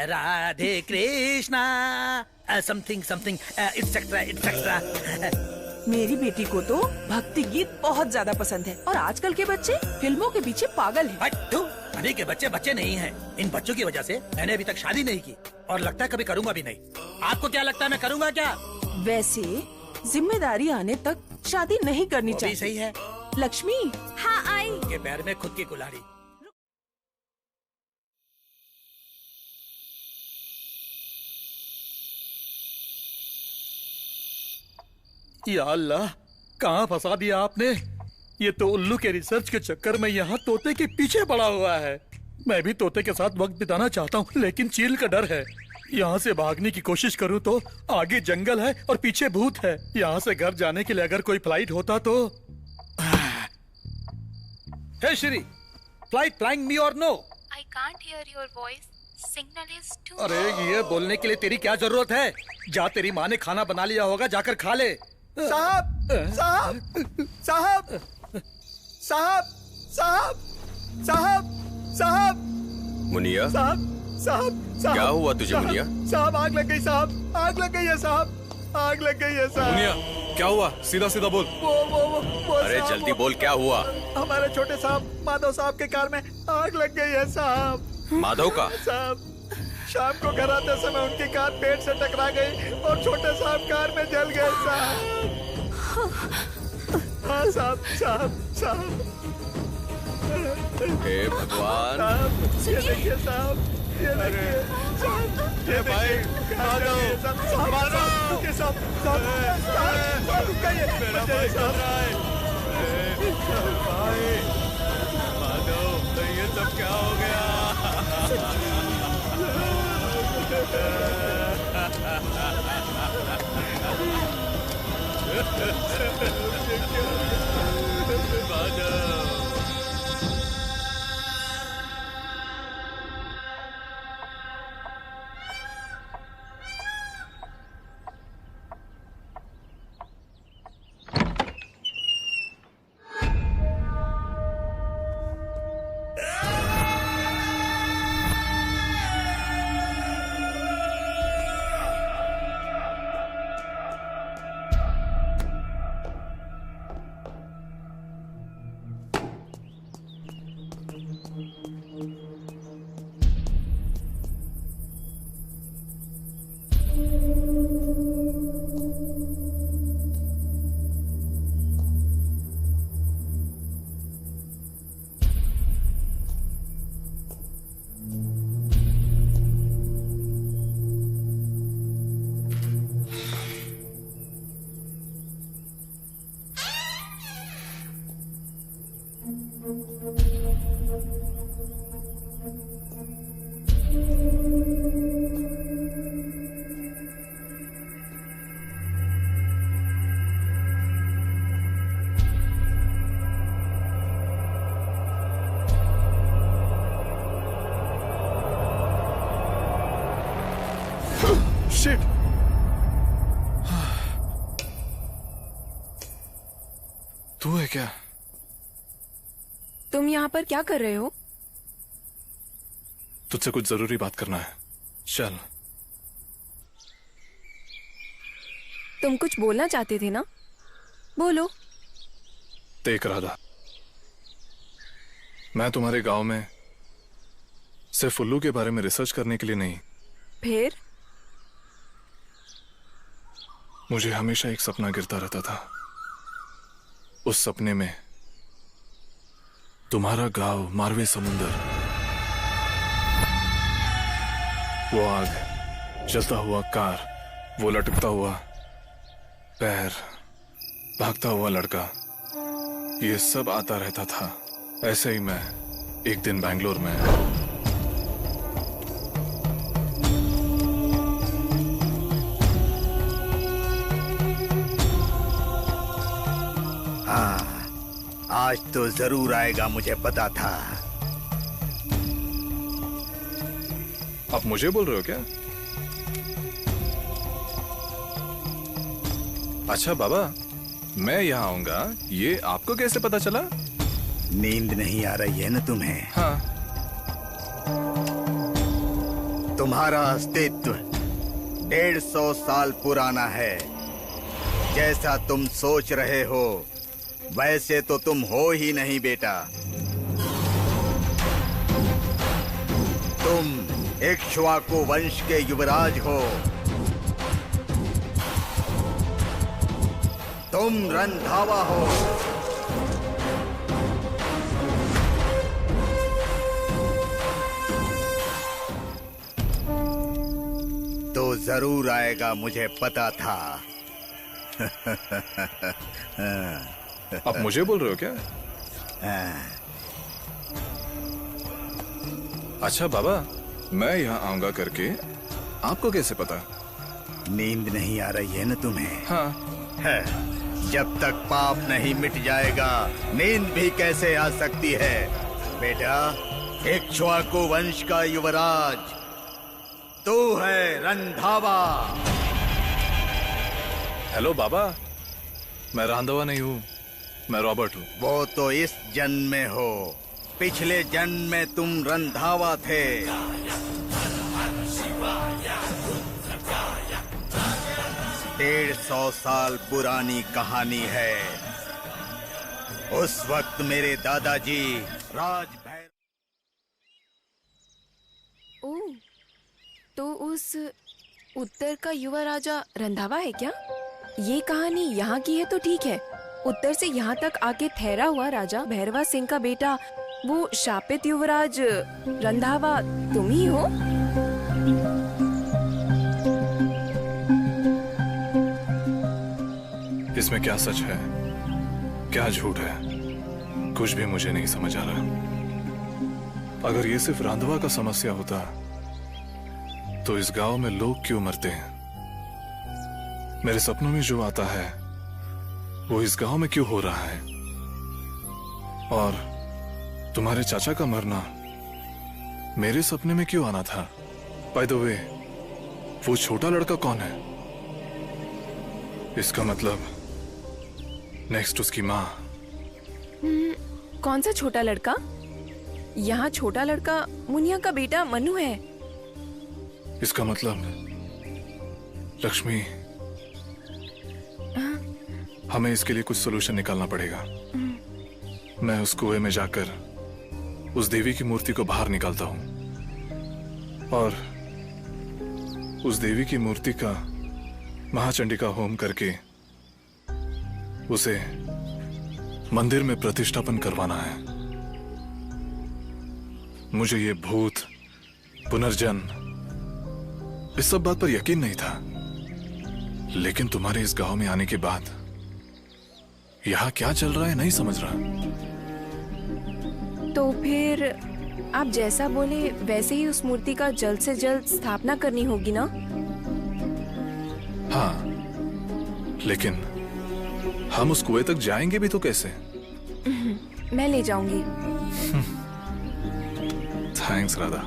Radhe Krishna something something et cetera et cetera. मेरी बेटी को तो भक्ति गीत बहुत ज्यादा पसंद है, और आजकल के बच्चे फिल्मों के पीछे पागल हैं। अभी के बच्चे बच्चे नहीं हैं। इन बच्चों की वजह से मैंने अभी तक शादी नहीं की, और लगता है कभी करूंगा भी नहीं। आपको क्या लगता है मैं करूंगा क्या? वैसे जिम्मेदारी आने तक शादी नहीं करनी चाहिए। सही है। लक्ष्मी। हाँ आई। के पैर में खुद की कुल्हाड़ी। या अल्लाह, कहाँ फंसा दिया आपने? ये तो उल्लू के रिसर्च के चक्कर में यहाँ तोते के पीछे पड़ा हुआ है। मैं भी तोते के साथ वक्त बिताना चाहता हूँ, लेकिन चील का डर है। यहाँ से भागने की कोशिश करूँ तो आगे जंगल है और पीछे भूत है। यहाँ से घर जाने के लिए अगर कोई फ्लाइट होता तो। हे श्री, फ्लाइट फ्लाइंग मी और no? I can't hear your voice. Signal is too. अरे ये बोलने के लिए तेरी क्या जरूरत है? जा, तेरी माँ ने खाना बना लिया होगा, जाकर खा ले। साहब साहब साहब साहब साहब साहब साहब मुनिया, साहब साहब साहब, क्या हुआ तुझे साहब, मुनिया? साहब आग लग गई साहब, आग लग गई है साहब, आग लग गई है साहब। मुनिया, क्या हुआ? सीधा सीधा बोल। वो अरे साहब, जल्दी बोल, क्या हुआ? हमारे छोटे साहब माधव साहब के कार में आग लग गई है साहब। माधव का? साहब, शाम को घर आते समय उनकी कार पेड़ से टकरा गई और छोटे साहब कार में जल गए साहब। हाँ साहब साहब साहब। हे भगवान। साहब, ये देखिए साहब, ये देखिए साहब, ये देखिए माधव साहब, रुकिए साहब, साहब रुक जाइए, बचाइए साहब। माधव, ये सब क्या हो गया? Shit! तू है क्या? तुम यहाँ पर क्या कर रहे हो? तुझसे कुछ जरूरी बात करना है, चल। तुम कुछ बोलना चाहते थे ना? बोलो। देख राधा, मैं तुम्हारे गांव में सिर्फ उल्लू के बारे में रिसर्च करने के लिए नहीं, फिर? मुझे हमेशा एक सपना गिरता रहता था। उस सपने में तुम्हारा गांव, मारवे समुंदर, वो आग, जलता हुआ कार, वो लटकता हुआ पैर, भागता हुआ लड़का, ये सब आता रहता था। ऐसे ही मैं एक दिन बैंगलोर में आज तो जरूर आएगा, मुझे पता था। आप मुझे बोल रहे हो क्या? अच्छा बाबा, मैं यहाँ आऊंगा, ये आपको कैसे पता चला? नींद नहीं आ रही है ना तुम्हें? हाँ। तुम्हारा अस्तित्व 150 साल पुराना है। जैसा तुम सोच रहे हो वैसे तो तुम हो ही नहीं बेटा। तुम इक्ष्वाकु वंश के युवराज हो। तुम रंधावा हो। तो जरूर आएगा, मुझे पता था। आप मुझे बोल रहे हो क्या? अच्छा बाबा, मैं यहाँ आऊंगा करके आपको कैसे पता? नींद नहीं आ रही है ना तुम्हें? हाँ। है। जब तक पाप नहीं मिट जाएगा नींद भी कैसे आ सकती है? बेटा, इक्ष्वाकु वंश का युवराज तू है रंधावा। हेलो बाबा, मैं रंधावा नहीं हूँ, मैं रॉबर्ट हूँ। वो तो इस जन्म में हो, पिछले जन्म में तुम रंधावा थे। 150 साल पुरानी कहानी है। उस वक्त मेरे दादाजी राजभैरव। ओह, तो उस उत्तर का युवा राजा रंधावा है क्या? ये कहानी यहाँ की है तो ठीक है। उत्तर से यहाँ तक आके ठहरा हुआ राजा भैरवा सिंह का बेटा, वो शापित युवराज रंधावा तुम ही हो? इसमें क्या सच है, क्या झूठ है, कुछ भी मुझे नहीं समझ आ रहा। अगर ये सिर्फ रंधावा का समस्या होता तो इस गांव में लोग क्यों मरते हैं? मेरे सपनों में जो आता है वो इस गांव में क्यों हो रहा है? और तुम्हारे चाचा का मरना मेरे सपने में क्यों आना था? बाय द वे, वो छोटा लड़का कौन है? इसका मतलब नेक्स्ट उसकी माँ। कौन सा छोटा लड़का? यहाँ छोटा लड़का मुनिया का बेटा मनु है। इसका मतलब लक्ष्मी, हमें इसके लिए कुछ सोल्यूशन निकालना पड़ेगा। मैं उस कुएं में जाकर उस देवी की मूर्ति को बाहर निकालता हूं और उस देवी की मूर्ति का महाचंडी का होम करके उसे मंदिर में प्रतिष्ठापन करवाना है। मुझे ये भूत, पुनर्जन्म, इस सब बात पर यकीन नहीं था, लेकिन तुम्हारे इस गांव में आने के बाद यहाँ क्या चल रहा है नहीं समझ रहा। तो फिर आप जैसा बोले वैसे ही उस मूर्ति का जल्द से जल्द स्थापना करनी होगी ना? हाँ, लेकिन हम उस कुएं तक जाएंगे भी तो कैसे? मैं ले जाऊंगी। थैंक्स राधा।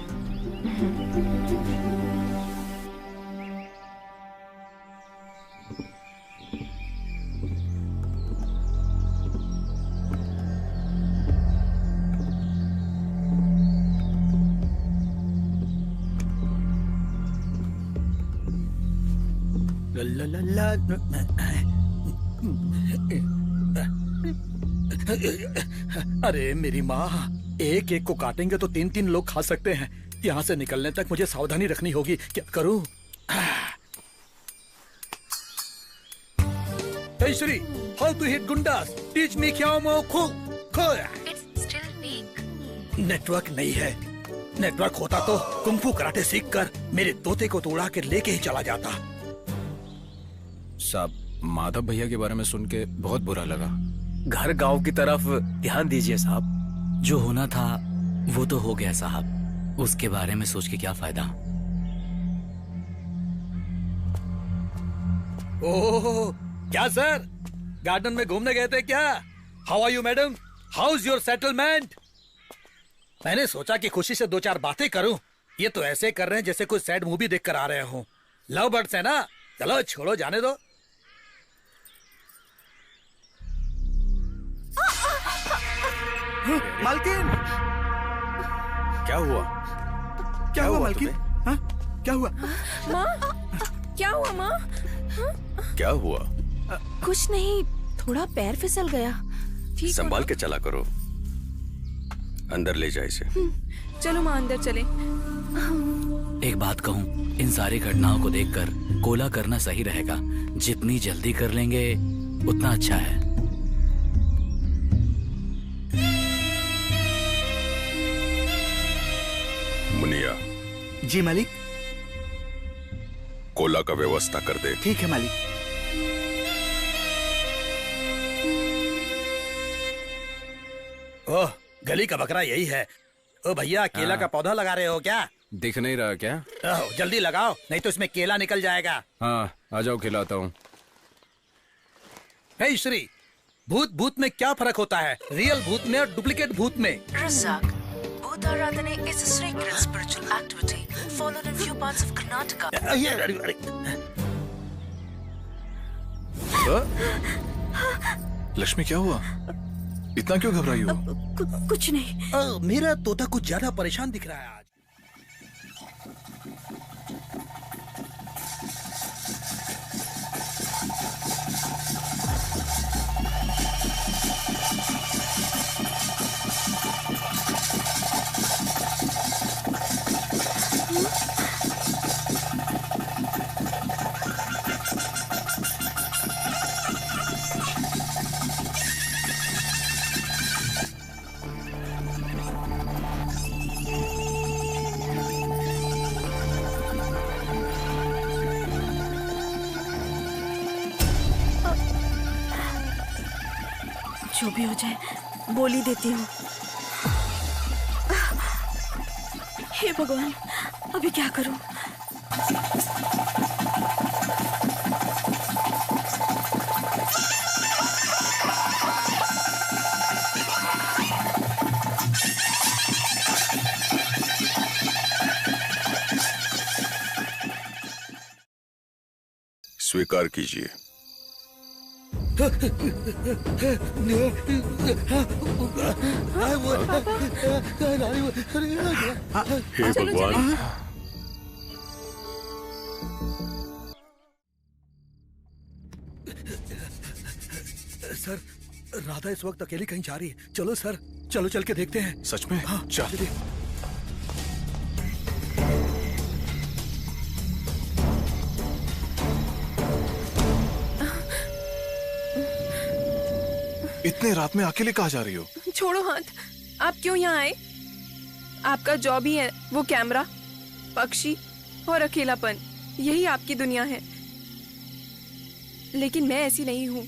अरे मेरी माँ, एक एक को काटेंगे तो 3-3 लोग खा सकते हैं। यहाँ से निकलने तक मुझे सावधानी रखनी होगी। क्या करूँ? Hey Shri, how to hit gundas? Teach me क्या मो kho kho. It's still weak. Network नहीं है। नेटवर्क होता तो कुंफू कराटे सीख कर मेरे तोते को तोड़ा के लेके ही चला जाता। साहब, माधव भैया के बारे में सुन के बहुत बुरा लगा। घर गांव की तरफ ध्यान दीजिए साहब। जो होना था वो तो हो गया साहब, उसके बारे में सोच के क्या फायदा। ओह, क्या सर, गार्डन में घूमने गए थे क्या? How are you madam? How is your settlement? मैंने सोचा कि खुशी से 2-4 बातें करूं। ये तो ऐसे कर रहे हैं जैसे कोई सैड मूवी देखकर आ रहे हो। लव बर्ड्स है ना? चलो छोड़ो, जाने दो। मालकिन, क्या हुआ? क्या हुआ मालकिन? हाँ? क्या हुआ? माँ, क्या हुआ माँ? क्या हुआ? कुछ नहीं, थोड़ा पैर फिसल गया। संभाल के चला करो। अंदर ले जाए इसे। चलो माँ, अंदर चले। एक बात कहूँ, इन सारी घटनाओं को देखकर कोला करना सही रहेगा। जितनी जल्दी कर लेंगे उतना अच्छा है। मुनिया। जी मालिक। कोला का व्यवस्था कर दे। ठीक है मालिक। ओह, गली का बकरा यही है। ओ भैया, केला का पौधा लगा रहे हो क्या? दिख नहीं रहा क्या? जल्दी लगाओ, नहीं तो इसमें केला निकल जाएगा। हाँ, आ जाओ खिलाता हूँ। हे श्री, भूत में क्या फर्क होता है? रियल भूत में और डुप्लीकेट भूत में? Razak, Bhuta Aradhana is a sacred spiritual activity followed in few parts of Karnataka. Lakshmi, क्या हुआ? इतना क्यों घबराई हो? कुछ नहीं। मेरा तोता कुछ ज्यादा परेशान दिख रहा है आज। जो भी हो जाए, बोल ही देती हूँ। हे भगवान, अभी क्या करूँ? स्वीकार कीजिए। हे भगवान, सर, राधा इस वक्त अकेली कहीं जा रही है। चलो सर, चलो चल के देखते हैं। सच में? हाँ, चल। इतने रात में अकेले कहाँ जा रही हो? छोड़ो हाथ। आप क्यों यहाँ आए? आपका जॉब ही है वो कैमरा, पक्षी और अकेलापन, यही आपकी दुनिया है। लेकिन मैं ऐसी नहीं हूँ।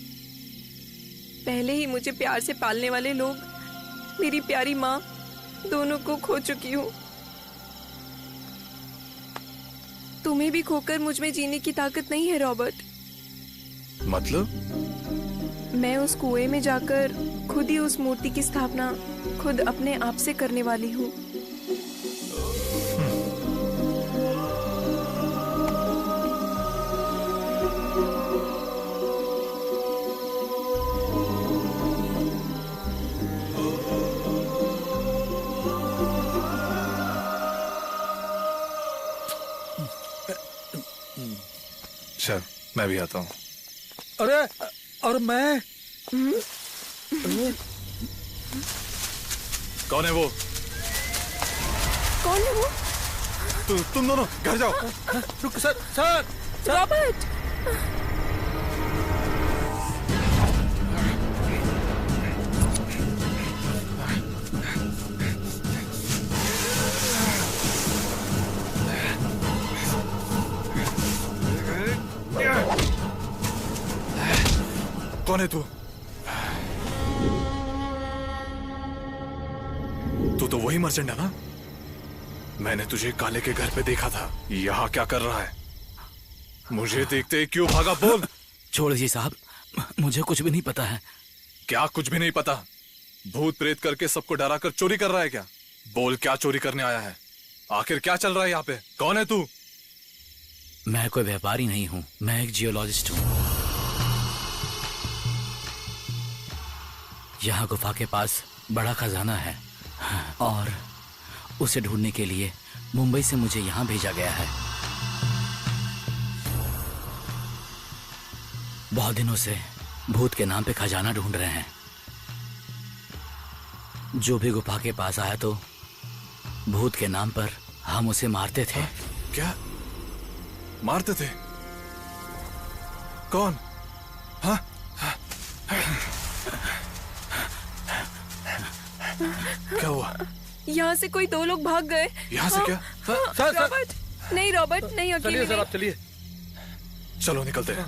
पहले ही मुझे प्यार से पालने वाले लोग, मेरी प्यारी माँ, दोनों को खो चुकी हूँ। तुम्हें भी खोकर मुझ में जीने की ताकत नहीं है रॉबर्ट। मतलब? मैं उस कुएं में जाकर खुद ही उस मूर्ति की स्थापना खुद अपने आप से करने वाली हूँ। चल, मैं भी आता हूँ। अरे, और मैं? कौन है वो? कौन है वो? तुम दोनों घर जाओ। रुक सर, सर, रॉबर्ट। कौन है तू? तू तो वही मर्चेंट है ना? मैंने तुझे काले के घर पे देखा था। यहाँ क्या कर रहा है? मुझे देखते ही क्यों भागा? बोल। छोड़ दीजिए साहब, मुझे कुछ भी नहीं पता है। क्या कुछ भी नहीं पता? भूत प्रेत करके सबको डरा कर चोरी कर रहा है क्या? बोल, क्या चोरी करने आया है? आखिर क्या चल रहा है यहाँ पे? कौन है तू? मैं कोई व्यापारी नहीं हूँ, मैं एक जियोलॉजिस्ट हूँ। यहाँ गुफा के पास बड़ा खजाना है और उसे ढूंढने के लिए मुंबई से मुझे यहाँ भेजा गया है। बहुत दिनों से भूत के नाम पे खजाना ढूंढ रहे हैं। जो भी गुफा के पास आया तो भूत के नाम पर हम उसे मारते थे। क्या मारते थे? कौन? हाँ? क्या हुआ? यहाँ से कोई 2 लोग भाग गए। यहाँ से क्या? रॉबर्ट, नहीं रॉबर्ट, नहीं, अकेले चलिए सर, आप चलिए। चलो निकलते हैं।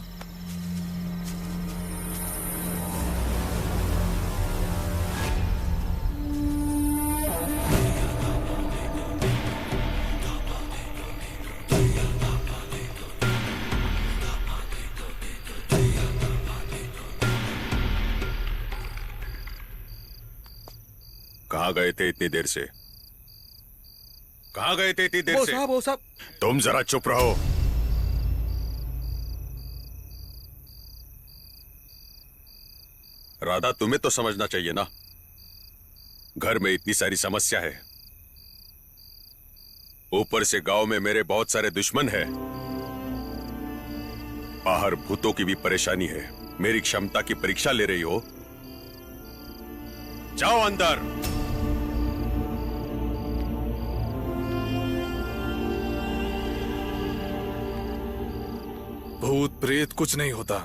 कहाँ गए थे इतनी देर से? कहाँ गए थे इतनी देर से? वो साहब तुम जरा चुप रहो। राधा, तुम्हें तो समझना चाहिए ना, घर में इतनी सारी समस्या है, ऊपर से गांव में मेरे बहुत सारे दुश्मन हैं, बाहर भूतों की भी परेशानी है। मेरी क्षमता की परीक्षा ले रही हो? जाओ अंदर। भूत प्रेत कुछ नहीं होता।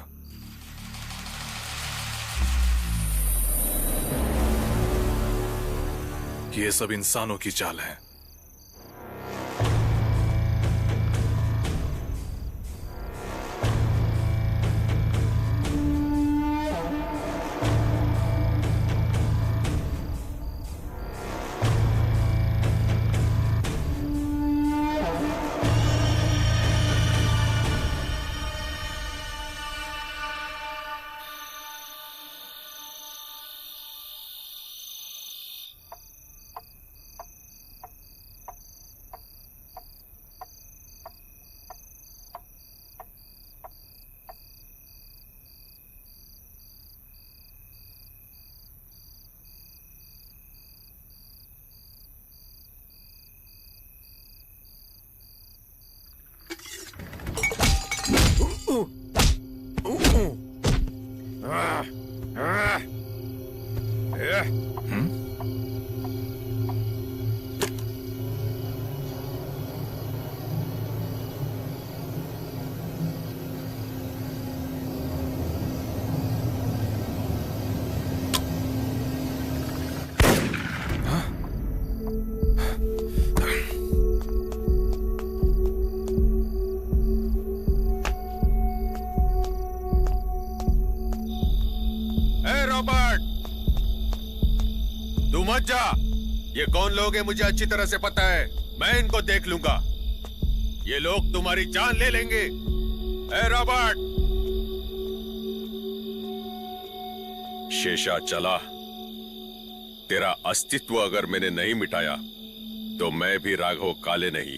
ये सब इंसानों की चाल है। मत जा। ये कौन लोग हैं मुझे अच्छी तरह से पता है, मैं इनको देख लूंगा। ये लोग तुम्हारी जान ले लेंगे। ए रॉबर्ट, शेषा चला। तेरा अस्तित्व अगर मैंने नहीं मिटाया तो मैं भी राघव काले नहीं।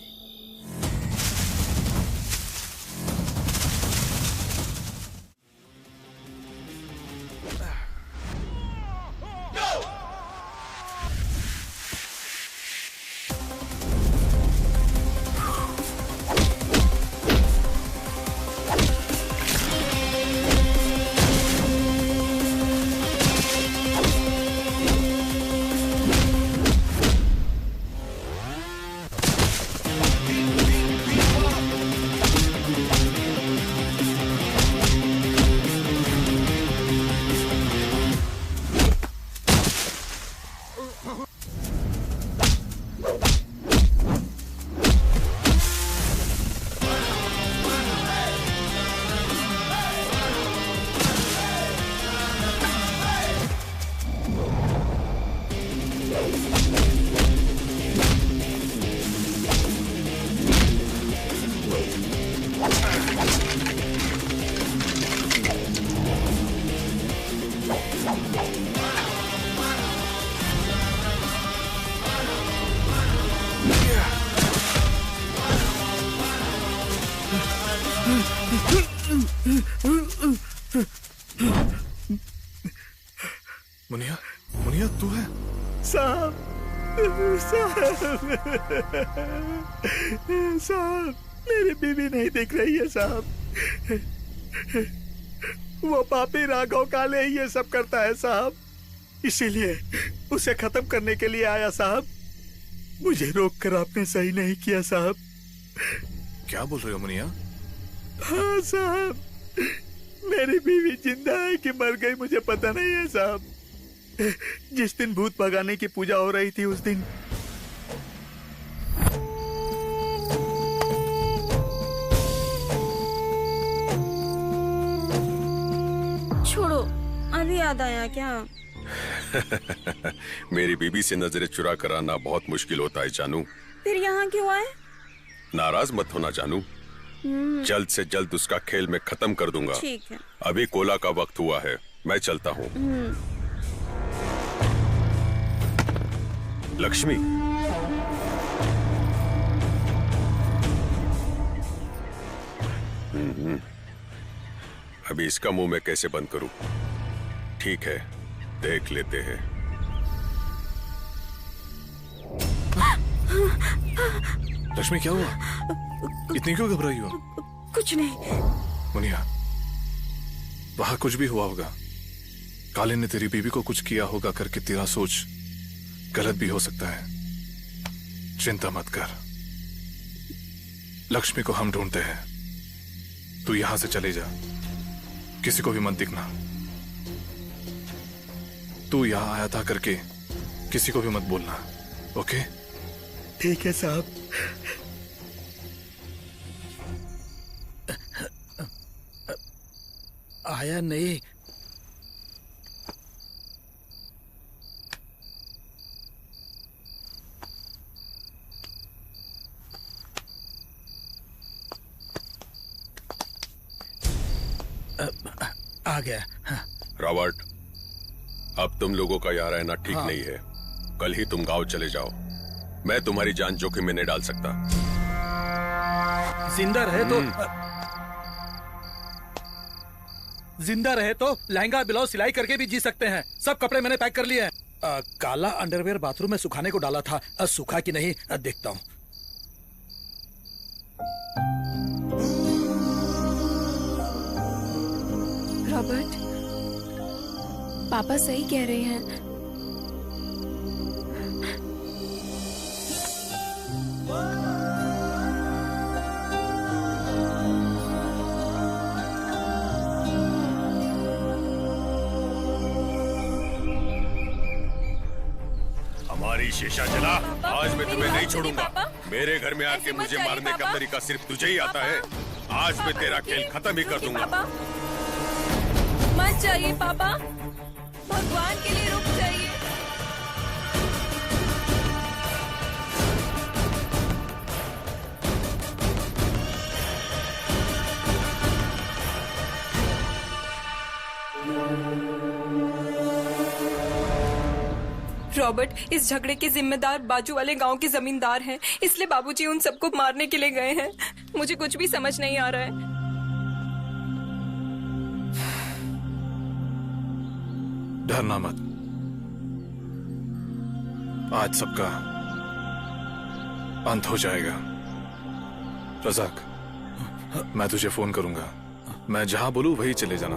मुनिया, मुनिया तू है? साहब, साहब, मेरी बीवी नहीं दिख रही है साहब। वो पापी राघव काले ही ये सब करता है साहब, इसीलिए उसे खत्म करने के लिए आया साहब। मुझे रोककर आपने सही नहीं किया साहब। क्या बोल रहे हो मुनिया? हाँ साहब, मेरी बीवी जिंदा है कि मर गई मुझे पता नहीं है साहब। जिस दिन भूत भगाने की पूजा हो रही थी उस दिन छोड़ो, अभी याद आया क्या? मेरी बीबी से नजरें चुरा कर आना बहुत मुश्किल होता है जानू। फिर यहाँ क्यों आए? नाराज मत होना जानू, जल्द से जल्द उसका खेल मैं खत्म कर दूंगा। ठीक है। अभी कोला का वक्त हुआ है, मैं चलता हूँ। लक्ष्मी, अभी इसका मुंह मैं कैसे बंद करूं? ठीक है, देख लेते हैं। लक्ष्मी क्या हुआ? इतनी क्यों घबराई हो? कुछ नहीं। मुनिया, वहां कुछ भी हुआ होगा। काले ने तेरी बीवी को कुछ किया होगा करके तेरा सोच गलत भी हो सकता है। चिंता मत कर, लक्ष्मी को हम ढूंढते हैं। तू यहां से चले जा, किसी को भी मत दिखना। तू यहां आया था करके किसी को भी मत बोलना, ओके? ठीक है साहब। आया नहीं। आ गया। हाँ। रॉबर्ट, अब तुम लोगों का यहाँ रहना ठीक हाँ। नहीं है। कल ही तुम गांव चले जाओ। मैं तुम्हारी जान जोखिम में नहीं डाल सकता। जिंदा रहे तो लहंगा ब्लाउज सिलाई करके भी जी सकते हैं। सब कपड़े मैंने पैक कर लिए हैं। काला अंडरवेयर बाथरूम में सुखाने को डाला था। सूखा कि नहीं देखता हूँ। रॉबर्ट, पापा सही कह रहे हैं। हमारी शीशा जला, आज मैं तुम्हें नहीं छोड़ूंगा। मेरे घर में आके मुझे मारने का तरीका सिर्फ तुझे ही आता है। आज मैं तेरा खेल खत्म ही कर दूंगा। मत जाइए पापा, भगवान के लिए रुक जाइए। रॉबर्ट, इस झगड़े के जिम्मेदार बाजू वाले गांव के जमींदार हैं, इसलिए बाबूजी उन सबको मारने के लिए गए हैं। मुझे कुछ भी समझ नहीं आ रहा है। डरना मत, आज सबका अंत हो जाएगा। रजाक, मैं तुझे फोन करूंगा। मैं जहां बोलूं वहीं चले जाना।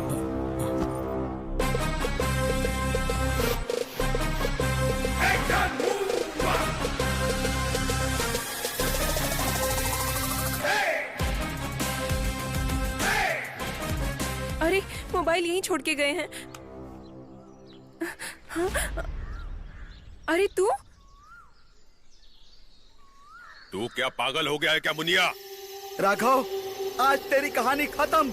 अरे, मोबाइल यहीं छोड़ के गए हैं। हाँ? अरे तू क्या पागल हो गया है क्या मुनिया? राघव, आज तेरी कहानी खत्म।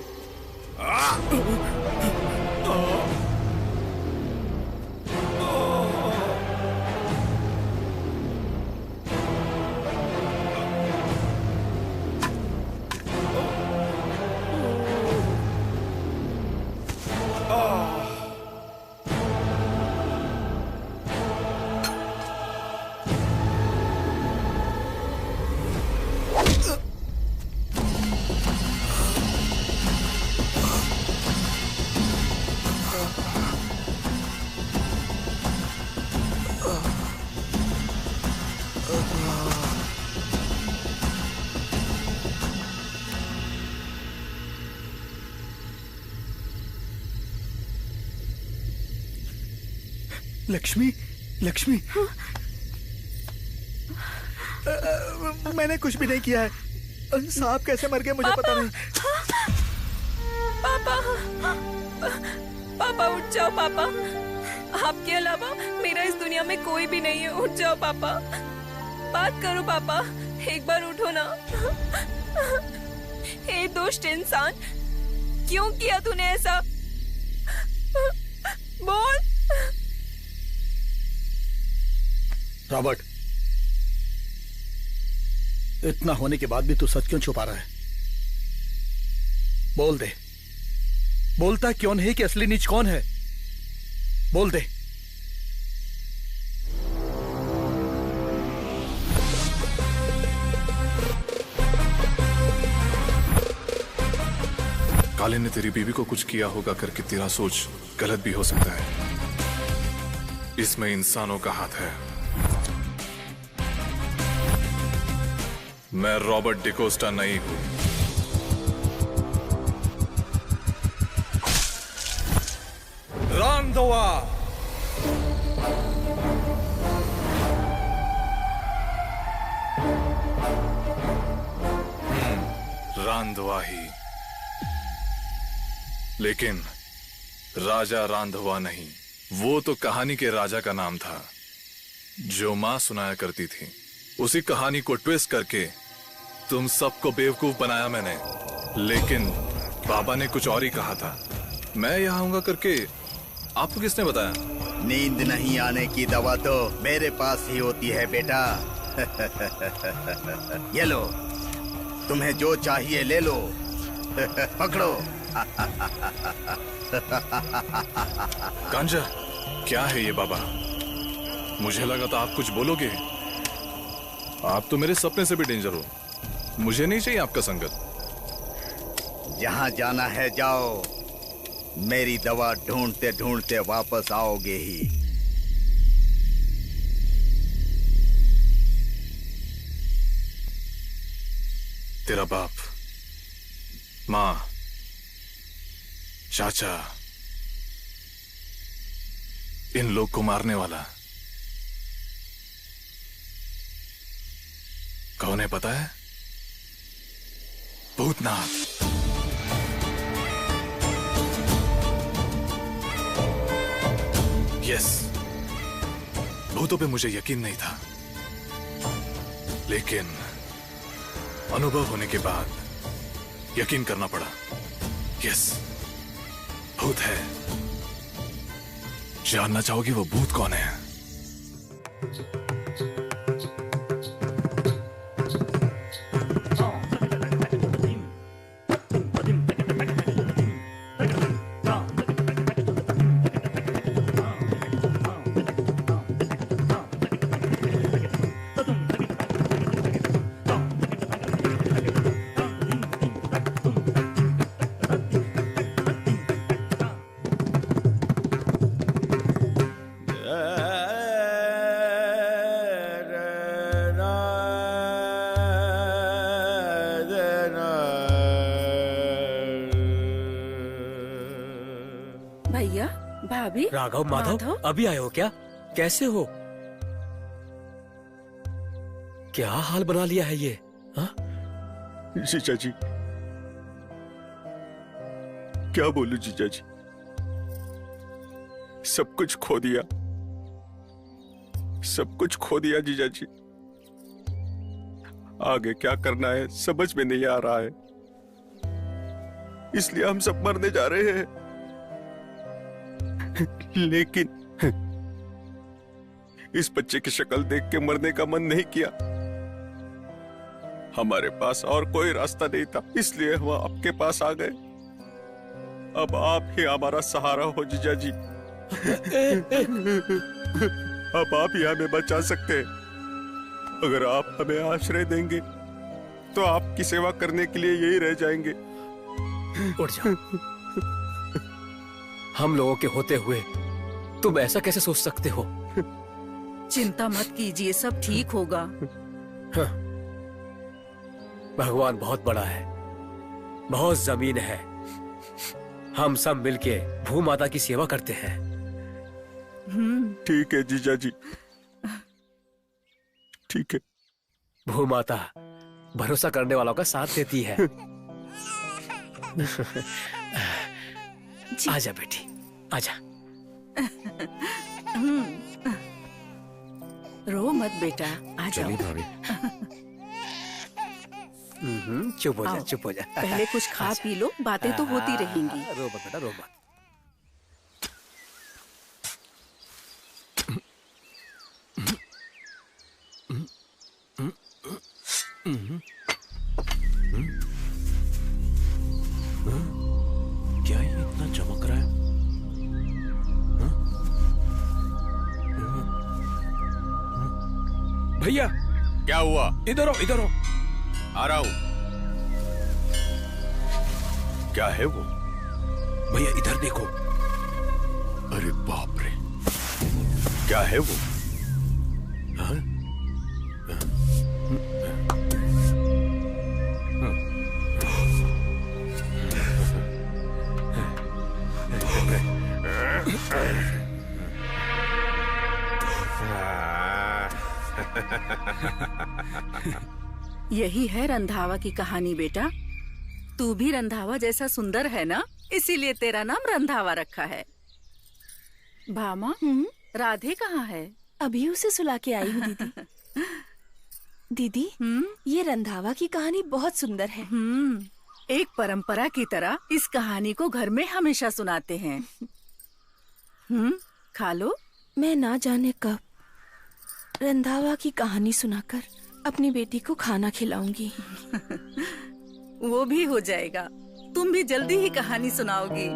लक्ष्मी, लक्ष्मी। मैंने कुछ भी नहीं किया है। सांप कैसे मर गया मुझे पता नहीं। पापा, पापा उठ जाओ पापा। आपके अलावा मेरा इस दुनिया में कोई भी नहीं है। उठ जाओ पापा, बात करो पापा, एक बार उठो ना। हे दुष्ट इंसान, क्यों किया तूने ऐसा? बोल। रॉबर्ट, इतना होने के बाद भी तू सच क्यों छुपा रहा है? बोल दे, बोलता क्यों नहीं कि असली नीच कौन है? बोल दे। काले ने तेरी बीवी को कुछ किया होगा करके तेरा सोच गलत भी हो सकता है। इसमें इंसानों का हाथ है। मैं रॉबर्ट डिकोस्टा नहीं हूं। रांधवा। रांधवा ही, लेकिन राजा रांधवा नहीं। वो तो कहानी के राजा का नाम था जो मां सुनाया करती थी। उसी कहानी को ट्विस्ट करके तुम सबको बेवकूफ बनाया मैंने, लेकिन बाबा ने कुछ और ही कहा था। मैं यहाँ आऊंगा करके आपको किसने बताया? नींद नहीं आने की दवा तो मेरे पास ही होती है बेटा। ये लो, तुम्हें जो चाहिए ले लो। पकड़ो। गांजा, क्या है ये बाबा? मुझे लगा था आप कुछ बोलोगे। आप तो मेरे सपने से भी डेंजर हो। मुझे नहीं चाहिए आपका संगत। जहां जाना है जाओ, मेरी दवा ढूंढते ढूंढते वापस आओगे ही। तेरा बाप, माँ, चाचा, इन लोग को मारने वाला कौन है पता है? भूतनाथ। यस, भूतों पे मुझे यकीन नहीं था, लेकिन अनुभव होने के बाद यकीन करना पड़ा। यस, भूत है। जानना चाहोगे वो भूत कौन है? भैया, भाभी, राघव, माधव, अभी आए हो क्या? कैसे हो? क्या हाल बना लिया है ये? हाँ? जीजा जी, क्या बोलूं जीजा जी, सब कुछ खो दिया, सब कुछ खो दिया जीजा जी। आगे क्या करना है समझ में नहीं आ रहा है, इसलिए हम सब मरने जा रहे हैं। लेकिन इस बच्चे की शक्ल देख के मरने का मन नहीं किया। हमारे पास और कोई रास्ता नहीं था, इसलिए हम आपके पास आ गए। अब आप ही हमारा सहारा हो जीजा जी। अब आप ही हमें बचा सकते हैं। अगर आप हमें आश्रय देंगे तो आपकी सेवा करने के लिए यही रह जाएंगे। उठ जाओ। हम लोगों के होते हुए तुम ऐसा कैसे सोच सकते हो? चिंता मत कीजिए, सब ठीक होगा। हाँ। भगवान बहुत बड़ा है, बहुत जमीन है। हम सब मिलके भूमाता की सेवा करते हैं। ठीक है जीजा जी, ठीक है। भूमाता भरोसा करने वालों का साथ देती है। आजा बेटी, आजा। रो मत बेटा, आ जाओ। चलिए भाभी। चुप हो जा, आओ। चुप हो जा। पहले कुछ खा पी लो, बातें तो होती रहेंगी। रो मत बेटा, रो मत। क्या ये इतना चमक रहा है? भैया, क्या हुआ? इधर हो, इधर हो। आ रहा हूं। क्या है वो? भैया इधर देखो। अरे बाप रे, क्या है वो? हाँ? यही है रंधावा की कहानी बेटा। तू भी रंधावा जैसा सुंदर है ना, इसीलिए तेरा नाम रंधावा रखा है। भामा, राधे कहाँ है? अभी उसे सुला के आई हूँ दीदी। दीदी, ये रंधावा की कहानी बहुत सुंदर है। एक परंपरा की तरह इस कहानी को घर में हमेशा सुनाते हैं। खा लो। मैं ना जाने कब रंधावा की कहानी सुनाकर अपनी बेटी को खाना खिलाऊंगी। वो भी हो जाएगा, तुम भी जल्दी ही कहानी सुनाओगी।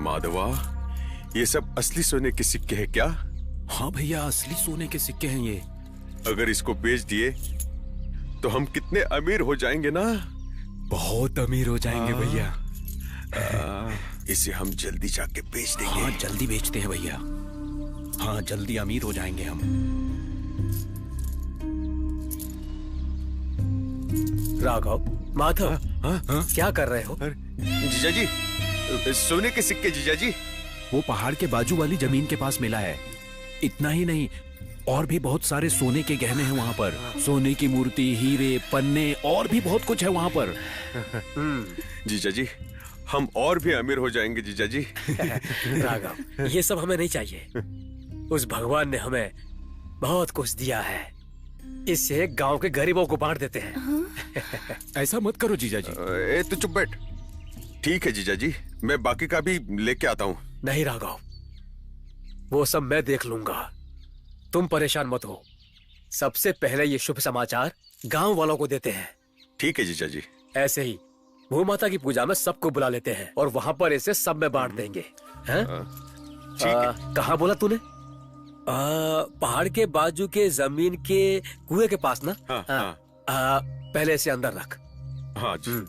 माधवा, ये सब असली सोने के सिक्के हैं क्या? हाँ भैया, असली सोने के सिक्के हैं ये। अगर इसको बेच दिए तो हम कितने अमीर हो जाएंगे ना? बहुत अमीर हो जाएंगे भैया। इसे हम जल्दी जाके बेच देंगे। हाँ, जल्दी बेचते हैं भैया। हाँ, जल्दी अमीर हो जाएंगे हम। राघव, माधव, क्या कर रहे हो? जीजा जी, सोने के सिक्के जीजा जी। वो पहाड़ के बाजू वाली जमीन के पास मिला है। इतना ही नहीं, और भी बहुत सारे सोने के गहने हैं वहाँ पर। सोने की मूर्ति, हीरे, पन्ने और भी बहुत कुछ है वहाँ पर। जीजा जी, हम और भी अमीर हो जाएंगे जीजा जी। राघव, ये सब हमें नहीं चाहिए। उस भगवान ने हमें बहुत कुछ दिया है, इससे गांव के गरीबों को बांट देते हैं। ऐसा मत करो जीजा जी। तो चुप बैठ। ठीक है जीजा जी, मैं बाकी का भी लेके आता हूँ। नहीं राघव, वो सब मैं देख लूंगा, तुम परेशान मत हो। सबसे पहले ये शुभ समाचार गांव वालों को देते हैं। ठीक है जीजा जी। ऐसे ही भूमाता की पूजा में सबको बुला लेते हैं और वहां पर इसे सब में बांट देंगे। हैं? कहाँ बोला तूने? पहाड़ के बाजू के जमीन के कुएं के पास ना? पहले इसे अंदर रख। हाँ जी।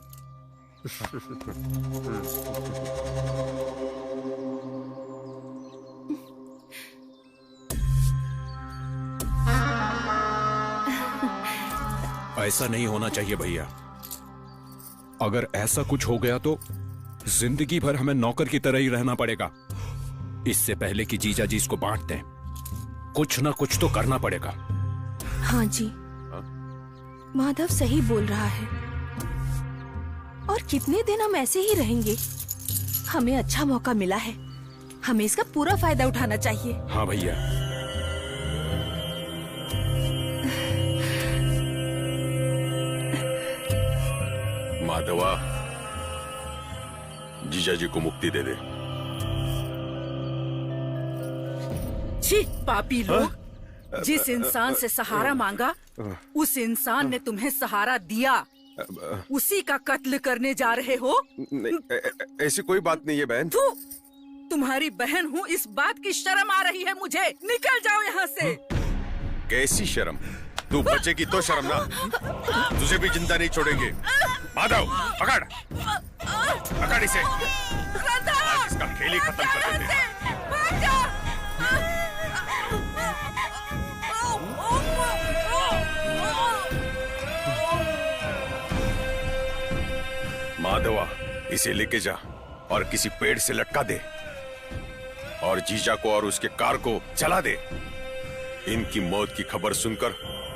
ऐसा नहीं होना चाहिए भैया। अगर ऐसा कुछ हो गया तो जिंदगी भर हमें नौकर की तरह ही रहना पड़ेगा। इससे पहले कि जीजा जी इसको बांट दें, कुछ ना कुछ तो करना पड़ेगा। हाँ जी, माधव सही बोल रहा है। और कितने दिन हम ऐसे ही रहेंगे? हमें अच्छा मौका मिला है, हमें इसका पूरा फायदा उठाना चाहिए। हाँ भैया। माधवा, जीजा जी को मुक्ति दे दे। छी पापी लोग, जिस इंसान से सहारा मांगा उस इंसान ने तुम्हें सहारा दिया, उसी का कत्ल करने जा रहे हो? ऐसी कोई बात नहीं है बहन। तुम्हारी बहन हूँ, इस बात की शर्म आ रही है मुझे। निकल जाओ यहाँ से। कैसी शर्म? तू बचेगी तो शर्म ना, तुझे भी जिंदा नहीं छोड़ेंगे। माधव, पकड़ पकड़ इसे। आज इसका खेल ही खत्म कर देते हैं। माधवा, इसे लेके जा और किसी पेड़ से लटका दे और जीजा को और उसके कार को जला दे। इनकी मौत की खबर सुनकर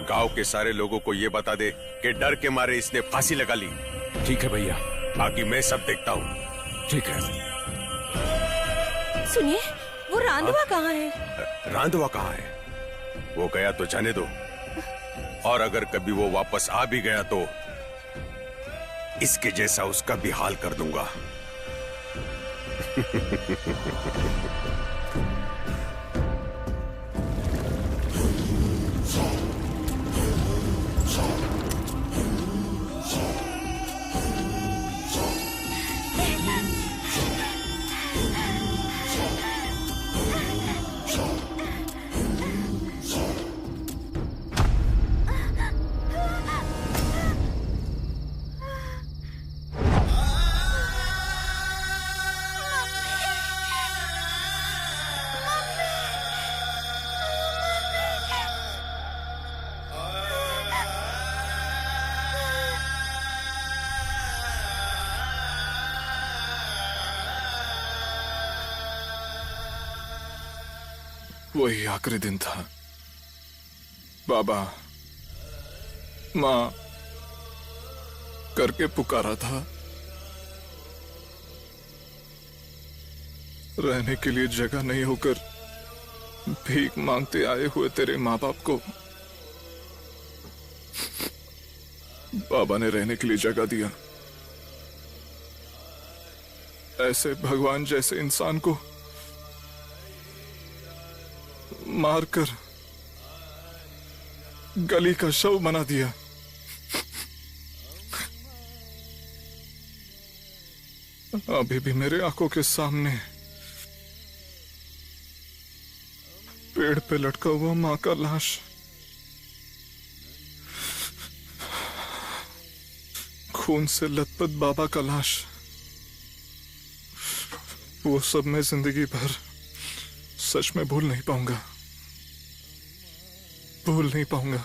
गांव के सारे लोगों को ये बता दे कि डर के मारे इसने फांसी लगा ली। ठीक है भैया। बाकी मैं सब देखता हूँ। ठीक है। सुनिए, वो रांधवा कहाँ है? रांधवा कहाँ है? वो गया तो जाने दो, और अगर कभी वो वापस आ भी गया तो इसके जैसा उसका भी हाल कर दूंगा। वही आखिरी दिन था। बाबा माँ करके पुकारा था। रहने के लिए जगह नहीं होकर भीख मांगते आए हुए तेरे माँ बाप को बाबा ने रहने के लिए जगह दिया। ऐसे भगवान जैसे इंसान को मारकर गली का शव बना दिया। अभी भी मेरे आंखों के सामने पेड़ पे लटका हुआ मां का लाश, खून से लथपथ बाबा का लाश, वो सब मैं जिंदगी भर सच में भूल नहीं पाऊंगा, भूल नहीं पाऊंगा।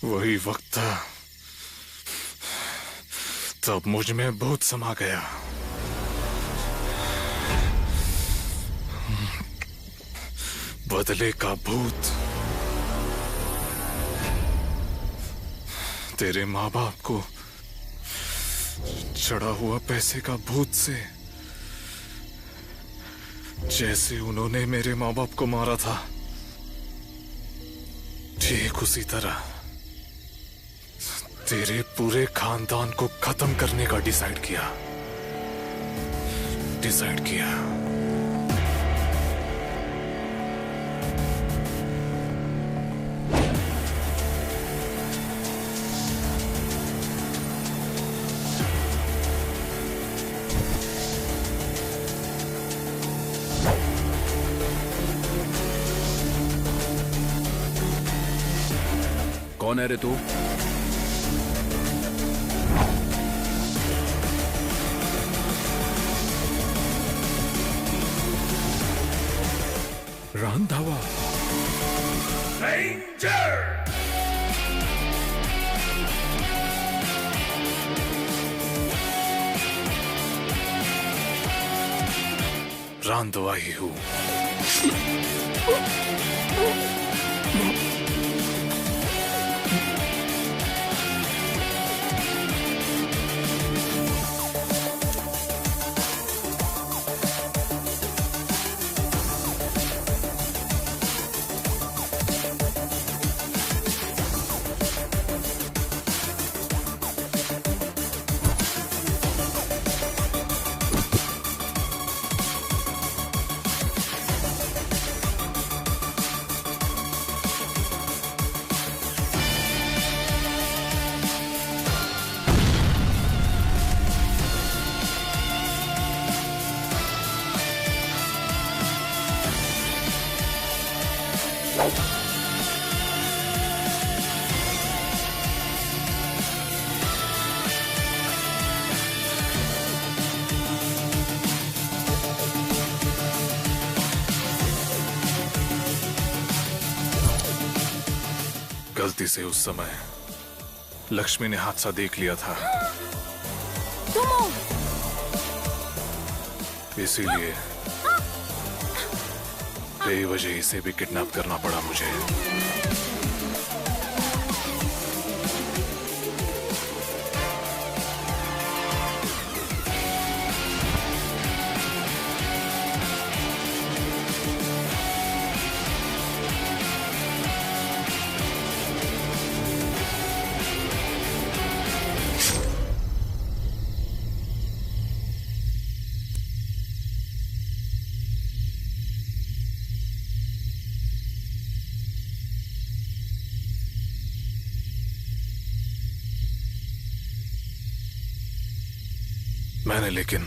वही वक्त था तब मुझ में भूत समा गया। बदले का भूत। तेरे माँ बाप को चढ़ा हुआ पैसे का भूत से, जैसे उन्होंने मेरे माँ बाप को मारा था, ठीक उसी तरह तेरे पूरे खानदान को खत्म करने का डिसाइड किया। कौन है रे तू? रंधावा। रांधवा ही हूं। गलती से उस समय लक्ष्मी ने हादसा देख लिया था, इसीलिए बेवजह इसे भी किडनैप करना पड़ा मुझे। मैंने लेकिन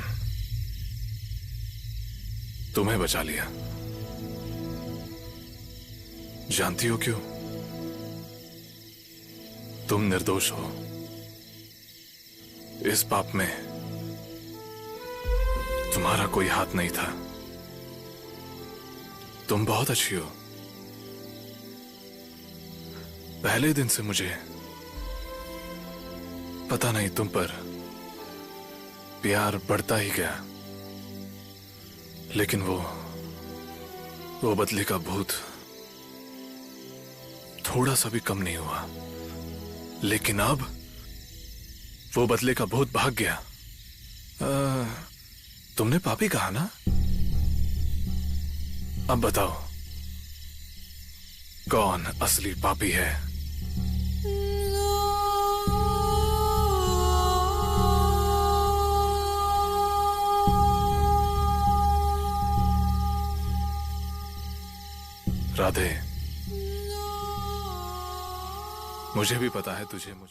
तुम्हें बचा लिया। जानती हो क्यों? तुम निर्दोष हो। इस पाप में तुम्हारा कोई हाथ नहीं था। तुम बहुत अच्छी हो। पहले दिन से मुझे पता नहीं तुम पर प्यार बढ़ता ही गया, लेकिन वो बदले का भूत थोड़ा सा भी कम नहीं हुआ। लेकिन अब वो बदले का भूत भाग गया। तुमने पापी कहा ना? अब बताओ कौन असली पापी है? राधे, मुझे भी पता है तुझे मुझ